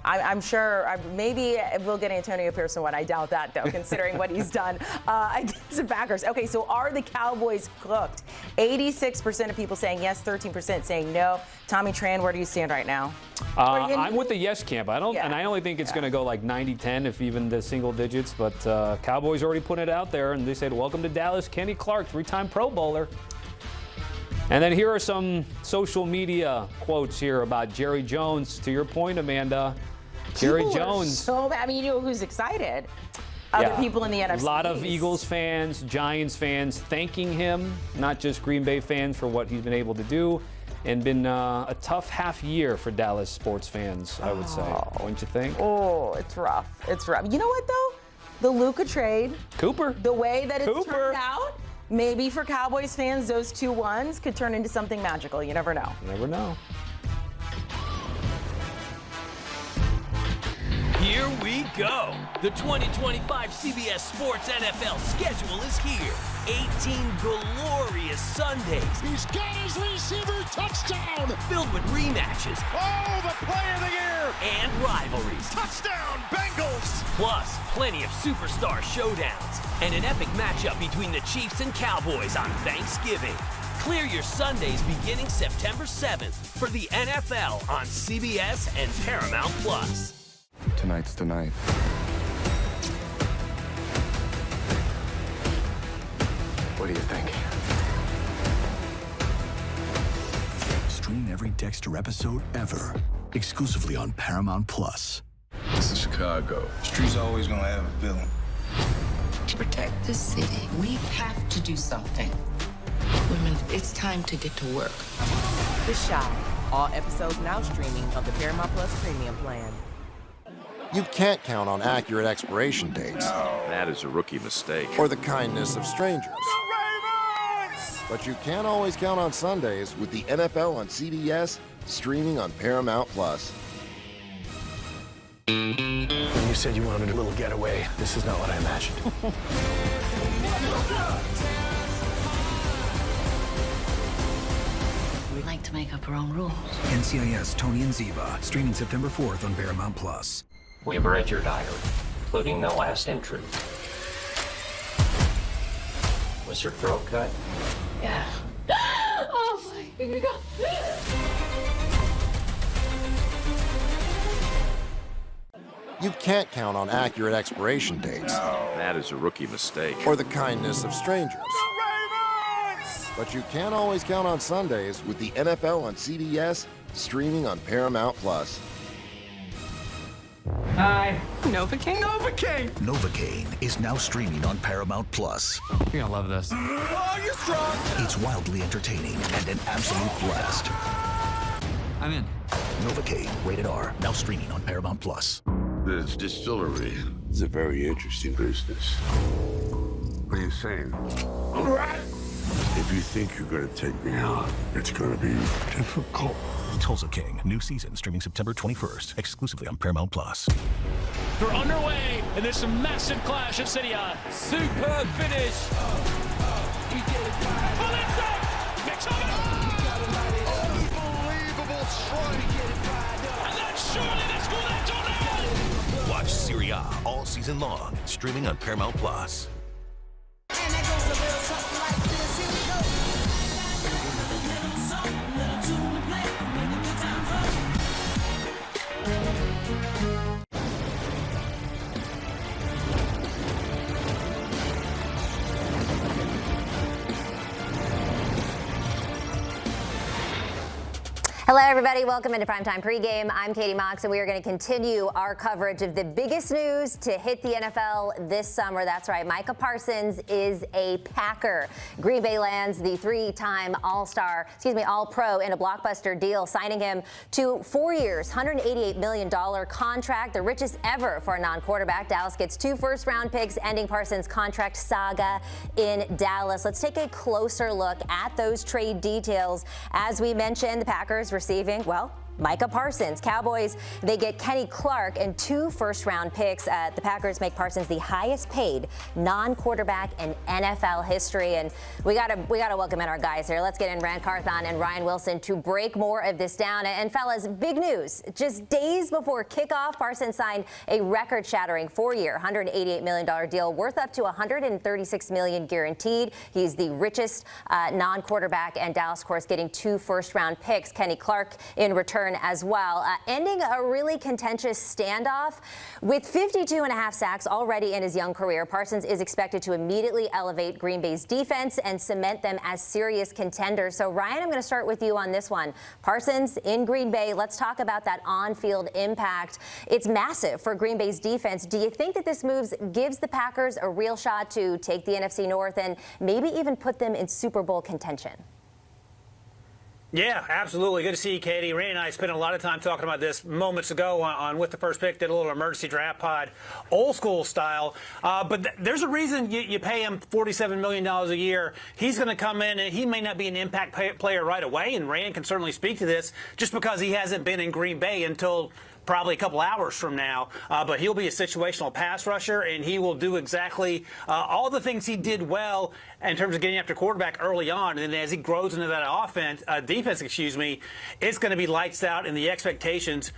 I'm sure maybe we'll get Antonio Pearson one. I doubt that though, considering what he's done against the Packers. Okay, so are the Cowboys cooked? 86% of people saying yes, 13% saying no. Tommy Tran, where do you stand right now? I'm with the yes camp. And I only think it's going to go like 90-10, if even the single digits. But Cowboys already put it out there, and they said, "Welcome to Dallas, Kenny Clark, 3-time Pro Bowler." And then here are some social media quotes here about Jerry Jones. To your point, Amanda, Jerry Jones. You know who's excited? Other people in the NFC. A lot of Eagles fans, Giants fans thanking him, not just Green Bay fans, for what he's been able to do. And been a tough half year for Dallas sports fans, I would say. Don't you think? Oh, it's rough. It's rough. You know what, though? The Luka trade. Cooper. The way that it's turned out, maybe for Cowboys fans, those 2 1s could turn into something magical. You never know. Never know. Here we go. The 2025 CBS Sports NFL schedule is here. 18 glorious Sundays. He's got his receiver touchdown. Filled with rematches. Oh, the play of the year. And rivalries. Touchdown, Bengals. Plus, plenty of superstar showdowns. And an epic matchup between the Chiefs and Cowboys on Thanksgiving. Clear your Sundays beginning September 7th for the NFL on CBS and Paramount Plus. Tonight's the night. What do you think? Stream every Dexter episode ever, exclusively on Paramount Plus. This is Chicago. Streets always gonna have a villain. To protect this city, we have to do something. Women, it's time to get to work. The Shy. All episodes now streaming of the Paramount Plus Premium plan. You can't count on accurate expiration dates. That is a rookie mistake. Or the kindness of strangers. But you can always count on Sundays with the NFL on CBS, streaming on Paramount Plus. When you said you wanted a little getaway, this is not what I imagined. We like to make up our own rules. NCIS Tony and Ziva, streaming September 4th on Paramount Plus. We've read your diary, including the last entry. Was your throat cut? Yeah. Oh my God. You can't count on accurate expiration dates. That is a rookie mistake. Or the kindness of strangers. But you can always count on Sundays with the NFL on CBS, streaming on Paramount Plus. Hi. Novocaine? Novocaine! Novocaine is now streaming on Paramount Plus. You're gonna love this. Oh, you're strong. It's wildly entertaining and an absolute blast. I'm in. Novocaine, rated R, now streaming on Paramount Plus. This distillery is a very interesting business. What are you saying? If you think you're gonna take me out, it's gonna be difficult. Tulsa King, new season streaming September 21st, exclusively on Paramount Plus. They're underway, and there's some massive clash at City High. Superb finish. Unbelievable strike. And then surely they score that tornado. Watch Serie A all season long, streaming on Paramount Plus. Hello, everybody. Welcome into Primetime Pregame. I'm Katie Mox, and we are going to continue our coverage of the biggest news to hit the NFL this summer. That's right. Micah Parsons is a Packer. Green Bay lands the three-time All-Pro in a blockbuster deal, signing him to 4 years, $188 million contract, the richest ever for a non-quarterback. Dallas gets 2 first-round picks, ending Parsons' contract saga in Dallas. Let's take a closer look at those trade details. As we mentioned, the Packers receiving, well, Micah Parsons. Cowboys, they get Kenny Clark and 2 first-round picks. The Packers make Parsons the highest-paid non-quarterback in NFL history. And we gotta welcome in our guys here. Let's get in Rand Carthon and Ryan Wilson to break more of this down. And fellas, big news. Just days before kickoff, Parsons signed a record-shattering 4-year, $188 million deal worth up to $136 million guaranteed. He's the richest non-quarterback, and Dallas, of course, getting 2 first-round picks. Kenny Clark in return as well, ending a really contentious standoff. With 52.5 sacks already in his young career, Parsons is expected to immediately elevate Green Bay's defense and cement them as serious contenders. So, Ryan, I'm going to start with you on this one. Parsons in Green Bay, let's talk about that on-field impact. It's massive for Green Bay's defense. Do you think that this move gives the Packers a real shot to take the NFC North and maybe even put them in Super Bowl contention? Yeah, absolutely. Good to see you, Katie. Randy and I spent a lot of time talking about this moments ago on With the First Pick, did a little emergency draft pod, old school style. But there's a reason you pay him $47 million a year. He's going to come in, and he may not be an impact player right away, and Rand can certainly speak to this, just because he hasn't been in Green Bay until probably a couple hours from now, but he'll be a situational pass rusher, and he will do exactly all the things he did well in terms of getting after quarterback early on. And as he grows into that defense, it's going to be lights out. And the expectations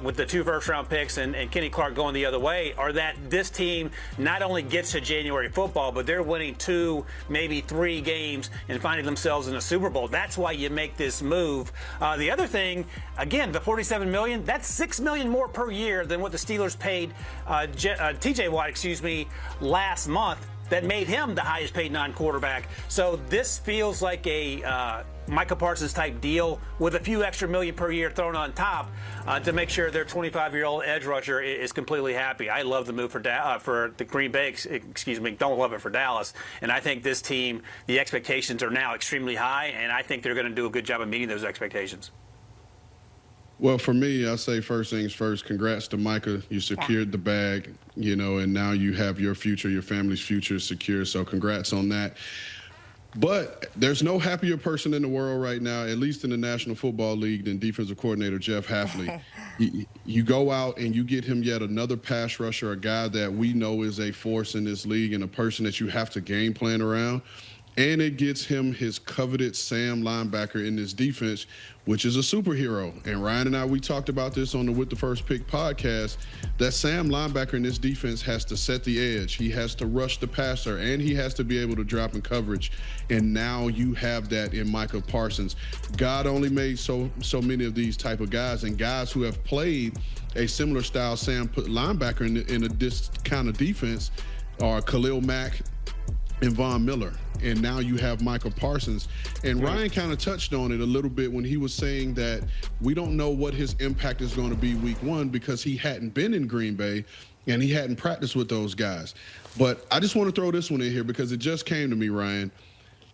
with the 2 first-round picks and Kenny Clark going the other way are that this team not only gets to January football, but they're winning 2, maybe 3 games and finding themselves in a Super Bowl. That's why you make this move. The other thing, again, the $47 million, that's $6 million more per year than what the Steelers paid TJ Watt, last month. That made him the highest paid non-quarterback. So this feels like a Micah Parsons type deal with a few extra million per year thrown on top to make sure their 25-year-old edge rusher is completely happy. I love the move for the Green Bay. Excuse me, don't love it for Dallas. And I think this team, the expectations are now extremely high, and I think they're going to do a good job of meeting those expectations. Well, for me, I say first things first. Congrats to Micah. You secured the bag, and now you have your future, your family's future secure. So congrats on that. But there's no happier person in the world right now, at least in the National Football League, than defensive coordinator Jeff Hafley. You go out and you get him yet another pass rusher, a guy that we know is a force in this league and a person that you have to game plan around. And it gets him his coveted Sam linebacker in this defense, which is a superhero. And Ryan and I, we talked about this on the With the First Pick podcast, that Sam linebacker in this defense has to set the edge. He has to rush the passer, and he has to be able to drop in coverage. And now you have that in Micah Parsons. God only made so many of these type of guys, and guys who have played a similar style Sam linebacker in this kind of defense are Khalil Mack and Von Miller. And now you have Micah Parsons. And Ryan kind of touched on it a little bit when he was saying that we don't know what his impact is going to be week one because he hadn't been in Green Bay and he hadn't practiced with those guys. But I just want to throw this one in here because it just came to me, Ryan.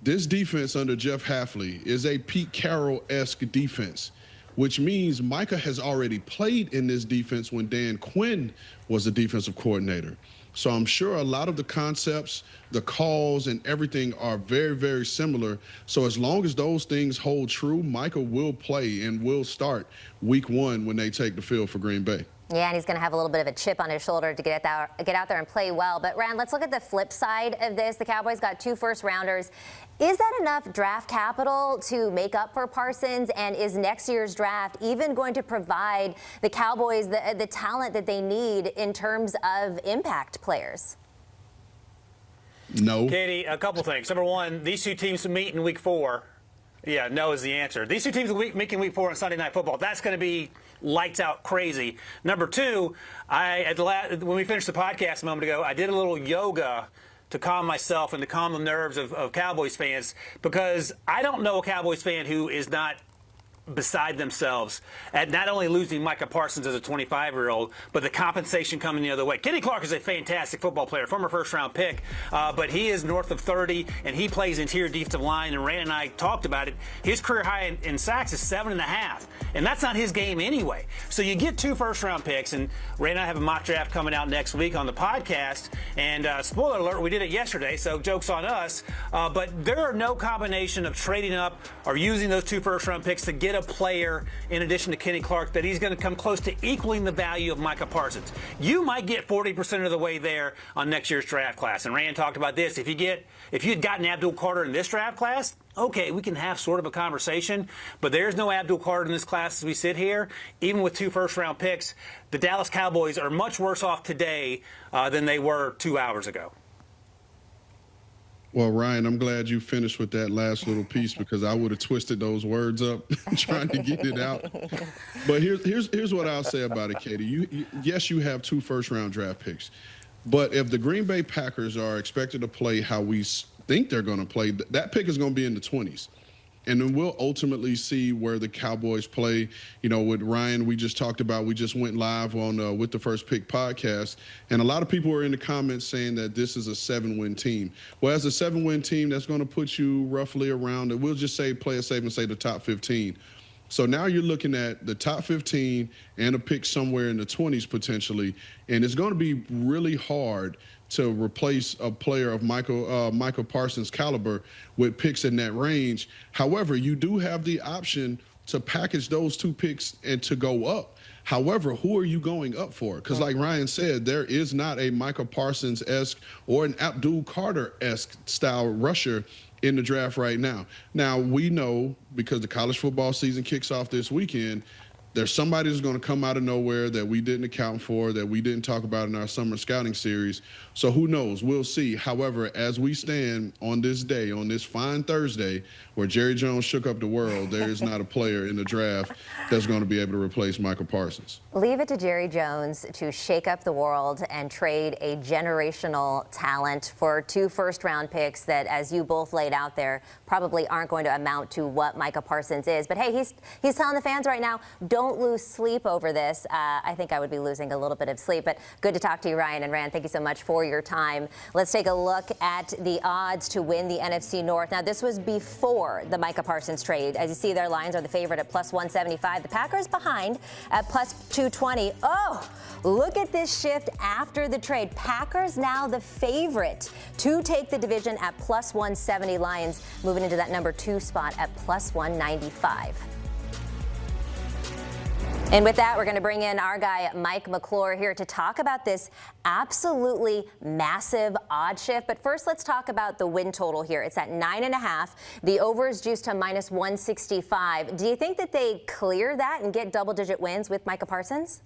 This defense under Jeff Hafley is a Pete Carroll-esque defense, which means Micah has already played in this defense when Dan Quinn was the defensive coordinator. So I'm sure a lot of the concepts, the calls, and everything are very, very similar. So as long as those things hold true, Micah will play and will start week one when they take the field for Green Bay. Yeah, and he's going to have a little bit of a chip on his shoulder to get out there and play well. But, Rand, let's look at the flip side of this. The Cowboys got 2 first-rounders. Is that enough draft capital to make up for Parsons? And is next year's draft even going to provide the Cowboys the talent that they need in terms of impact players? No. Katie, a couple things. Number one, these two teams meet in week 4. Yeah, no is the answer. These two teams meet in week 4 on Sunday Night Football. That's going to be lights out crazy. Number two, when we finished the podcast a moment ago, I did a little yoga to calm myself and to calm the nerves of Cowboys fans, because I don't know a Cowboys fan who is not beside themselves at not only losing Micah Parsons as a 25-year-old, but the compensation coming the other way. Kenny Clark is a fantastic football player, former first-round pick, but he is north of 30, and he plays interior defensive line, and Rand and I talked about it. His career high in sacks is 7.5, and that's not his game anyway. So you get 2 first-round picks, and Rand and I have a mock draft coming out next week on the podcast, and spoiler alert, we did it yesterday, so joke's on us, but there are no combination of trading up or using those 2 first-round picks to get a player in addition to Kenny Clark that he's going to come close to equaling the value of Micah Parsons. You might get 40% of the way there on next year's draft class. And Rand talked about this. If you had gotten Abdul Carter in this draft class, okay, we can have sort of a conversation, but there's no Abdul Carter in this class as we sit here. Even with 2 first-round picks, the Dallas Cowboys are much worse off today than they were 2 hours ago. Well, Ryan, I'm glad you finished with that last little piece because I would have twisted those words up trying to get it out. But here's what I'll say about it, Katie. Yes, you have 2 first-round draft picks. But if the Green Bay Packers are expected to play how we think they're going to play, that pick is going to be in the 20s. And then we'll ultimately see where the Cowboys play. You know, with Ryan, we just went live on With the First Pick podcast. And a lot of people were in the comments saying that this is a 7-win team. Well, as a 7-win team, that's going to put you roughly around, we'll just say, play it safe and say the top 15. So now you're looking at the top 15 and a pick somewhere in the 20s potentially. And it's going to be really hard to replace a player of Micah Parsons' caliber with picks in that range. However, you do have the option to package those 2 picks and to go up. However, who are you going up for? Because like Ryan said, there is not a Micah Parsons-esque or an Abdul Carter-esque style rusher in the draft right now. Now, we know because the college football season kicks off this weekend, there's somebody who's going to come out of nowhere that we didn't account for, that we didn't talk about in our summer scouting series. So who knows? We'll see. However, as we stand on this day, on this fine Thursday, where Jerry Jones shook up the world, there is not a player in the draft that's going to be able to replace Micah Parsons. Leave it to Jerry Jones to shake up the world and trade a generational talent for 2 first-round picks that, as you both laid out there, probably aren't going to amount to what Micah Parsons is. But hey, he's telling the fans right now, don't lose sleep over this. I think I would be losing a little bit of sleep, but good to talk to you, Ryan and Rand. Thank you so much for your time. Let's take a look at the odds to win the NFC North. Now, this was before the Micah Parsons trade. As you see, their Lions are the favorite at plus 175. The Packers behind at plus 220. Oh, look at this shift after the trade. Packers now the favorite to take the division at plus 170. Lions moving into that number 2 spot at plus 195. And with that, we're going to bring in our guy, Mike McClure, here to talk about this absolutely massive odd shift. But first, let's talk about the win total here. It's at 9.5. The over is juiced to minus 165. Do you think that they clear that and get double-digit wins with Micah Parsons?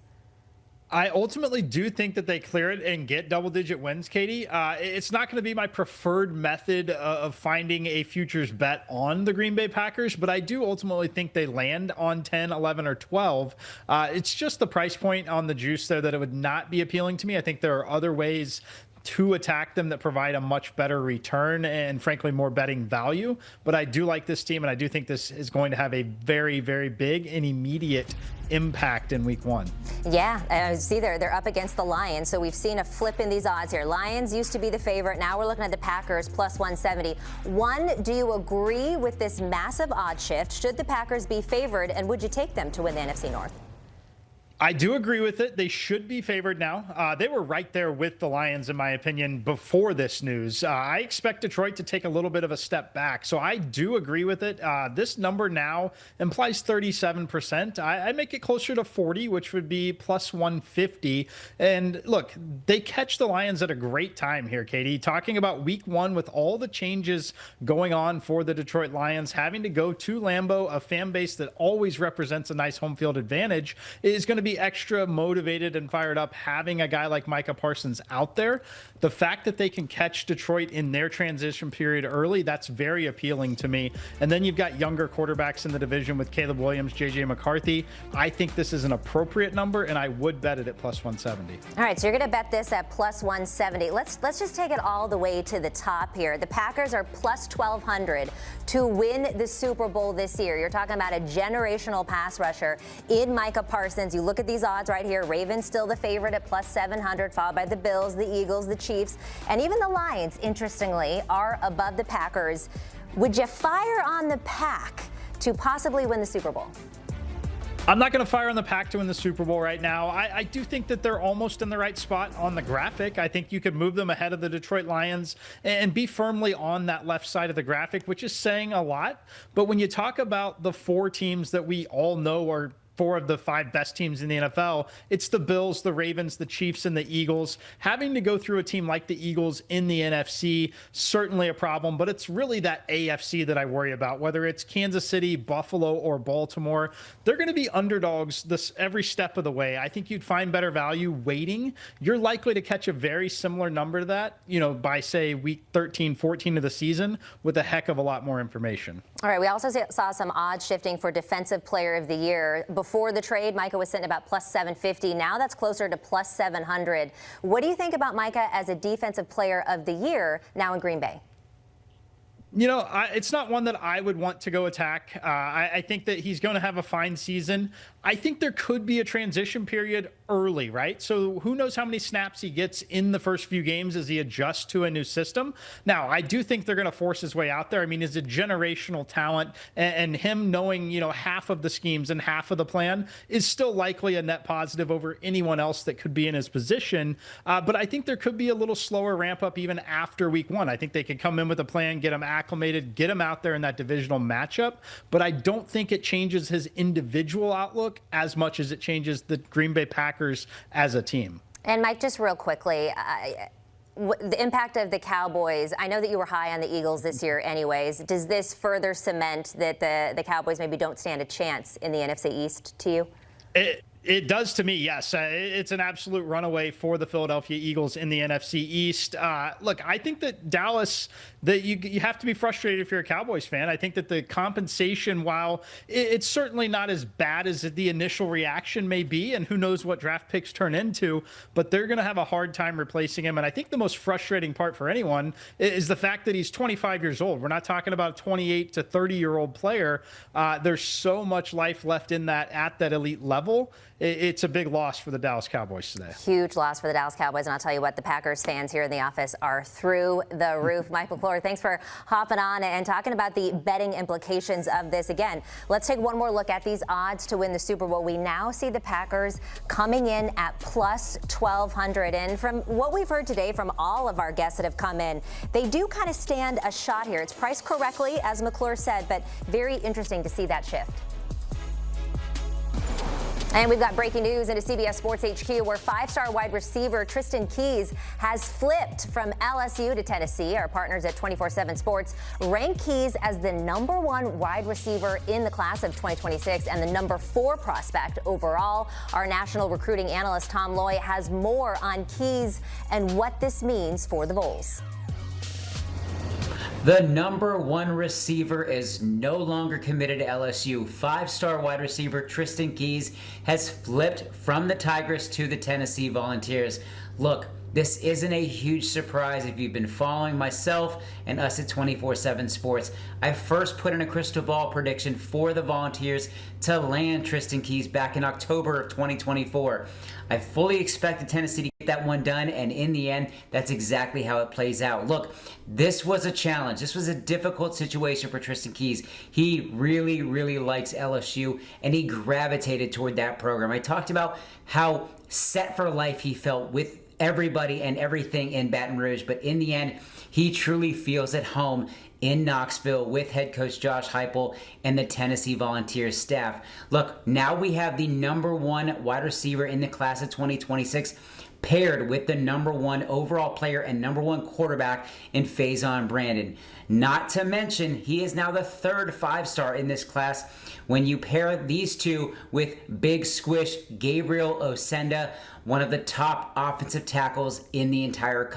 I ultimately do think that they clear it and get double-digit wins, Katie. It's not going to be my preferred method of finding a futures bet on the Green Bay Packers, but I do ultimately think they land on 10, 11, or 12. It's just the price point on the juice there that it would not be appealing to me. I think there are other ways to attack them that provide a much better return and, frankly, more betting value. But I do like this team, and I do think this is going to have a very, very big and immediate impact in week 1. Yeah, see they're up against the Lions, so we've seen a flip in these odds here. Lions used to be the favorite. Now we're looking at the Packers plus 170. One, do you agree with this massive odd shift? Should the Packers be favored, and would you take them to win the NFC North? I do agree with it. They should be favored now. They were right there with the Lions, in my opinion, before this news. I expect Detroit to take a little bit of a step back, so I do agree with it. This number now implies 37%. I make it closer to 40, which would be plus 150. And look, they catch the Lions at a great time here, Katie. Talking about week 1 with all the changes going on for the Detroit Lions, having to go to Lambeau, a fan base that always represents a nice home field advantage, is going to be extra motivated and fired up having a guy like Micah Parsons out there. The fact that they can catch Detroit in their transition period early, that's very appealing to me. And then you've got younger quarterbacks in the division with Caleb Williams, JJ McCarthy. I think this is an appropriate number, and I would bet it at plus 170. All right, so you're going to bet this at plus 170. Let's just take it all the way to the top here. The Packers are plus 1,200 to win the Super Bowl this year. You're talking about a generational pass rusher in Micah Parsons. You look at these odds right here. Ravens still the favorite at plus 700, followed by the Bills, the Eagles, the Chiefs, and even the Lions, interestingly, are above the Packers. Would you fire on the Pack to possibly win the Super Bowl? I'm not going to fire on the Pack to win the Super Bowl right now. I do think that they're almost in the right spot on the graphic. I think you could move them ahead of the Detroit Lions and be firmly on that left side of the graphic, which is saying a lot. But when you talk about the 4 teams that we all know are 4 of the 5 best teams in the NFL, it's the Bills, the Ravens, the Chiefs, and the Eagles. Having to go through a team like the Eagles in the NFC, certainly a problem, but it's really that AFC that I worry about, whether it's Kansas City, Buffalo, or Baltimore. They're going to be underdogs this every step of the way. I think you'd find better value waiting. You're likely to catch a very similar number to that, by, say, week 13, 14 of the season with a heck of a lot more information. All right, we also saw some odds shifting for Defensive Player of the Year. Before the trade, Micah was sitting about plus 750. Now that's closer to plus 700. What do you think about Micah as a Defensive Player of the Year now in Green Bay? It's not one that I would want to go attack. I think that he's going to have a fine season. I think there could be a transition period early, right? So who knows how many snaps he gets in the first few games as he adjusts to a new system. Now, I do think they're going to force his way out there. I mean, he's a generational talent, and him knowing, half of the schemes and half of the plan is still likely a net positive over anyone else that could be in his position. But I think there could be a little slower ramp up even after week 1. I think they could come in with a plan, get him acclimated, get him out there in that divisional matchup. But I don't think it changes his individual outlook as much as it changes the Green Bay Packers as a team. And Mike, just real quickly, the impact of the Cowboys, I know that you were high on the Eagles this year anyways. Does this further cement that the Cowboys maybe don't stand a chance in the NFC East to you? It does to me, yes. It's an absolute runaway for the Philadelphia Eagles in the NFC East. Look, I think that Dallas, that you have to be frustrated if you're a Cowboys fan. I think that the compensation, while it's certainly not as bad as the initial reaction may be, and who knows what draft picks turn into, but they're going to have a hard time replacing him. And I think the most frustrating part for anyone is the fact that he's 25 years old. We're not talking about a 28 to 30-year-old player. There's so much life left in that at that elite level. It's a big loss for the Dallas Cowboys today. Huge loss for the Dallas Cowboys. And I'll tell you what, the Packers fans here in the office are through the roof. Mike McClure, thanks for hopping on and talking about the betting implications of this. Again, let's take one more look at these odds to win the Super Bowl. We now see the Packers coming in at plus 1,200. And from what we've heard today from all of our guests that have come in, they do kind of stand a shot here. It's priced correctly, as McClure said, but very interesting to see that shift. And we've got breaking news into CBS Sports HQ, where five-star wide receiver Tristan Keys has flipped from LSU to Tennessee. Our partners at 24/7 Sports rank Keys as the #1 wide receiver in the class of 2026 and the #4 prospect overall. Our national recruiting analyst Tom Loy has more on Keys and what this means for the Vols. The #1 receiver is no longer committed to LSU. Five-star wide receiver Tristan Keys has flipped from the Tigers to the Tennessee Volunteers. Look, this isn't a huge surprise if you've been following myself and us at 24/7 Sports. I first put in a crystal ball prediction for the Volunteers to land Tristan Keys back in October of 2024. I fully expected Tennessee to get that one done, and in the end, that's exactly how it plays out. Look, this was a challenge. This was a difficult situation for Tristan Keys. He really, really likes LSU, and he gravitated toward that program. I talked about how set for life he felt with everybody and everything in Baton Rouge, but in the end, he truly feels at home in Knoxville with head coach Josh Heupel and the Tennessee Volunteers staff. Look, now we have the #1 wide receiver in the class of 2026 paired with the #1 overall player and #1 quarterback in Faison Brandon. Not to mention, he is now the third five-star in this class. When you pair these two with Big Squish Gabriel Osenda, one of the top offensive tackles in the entire country.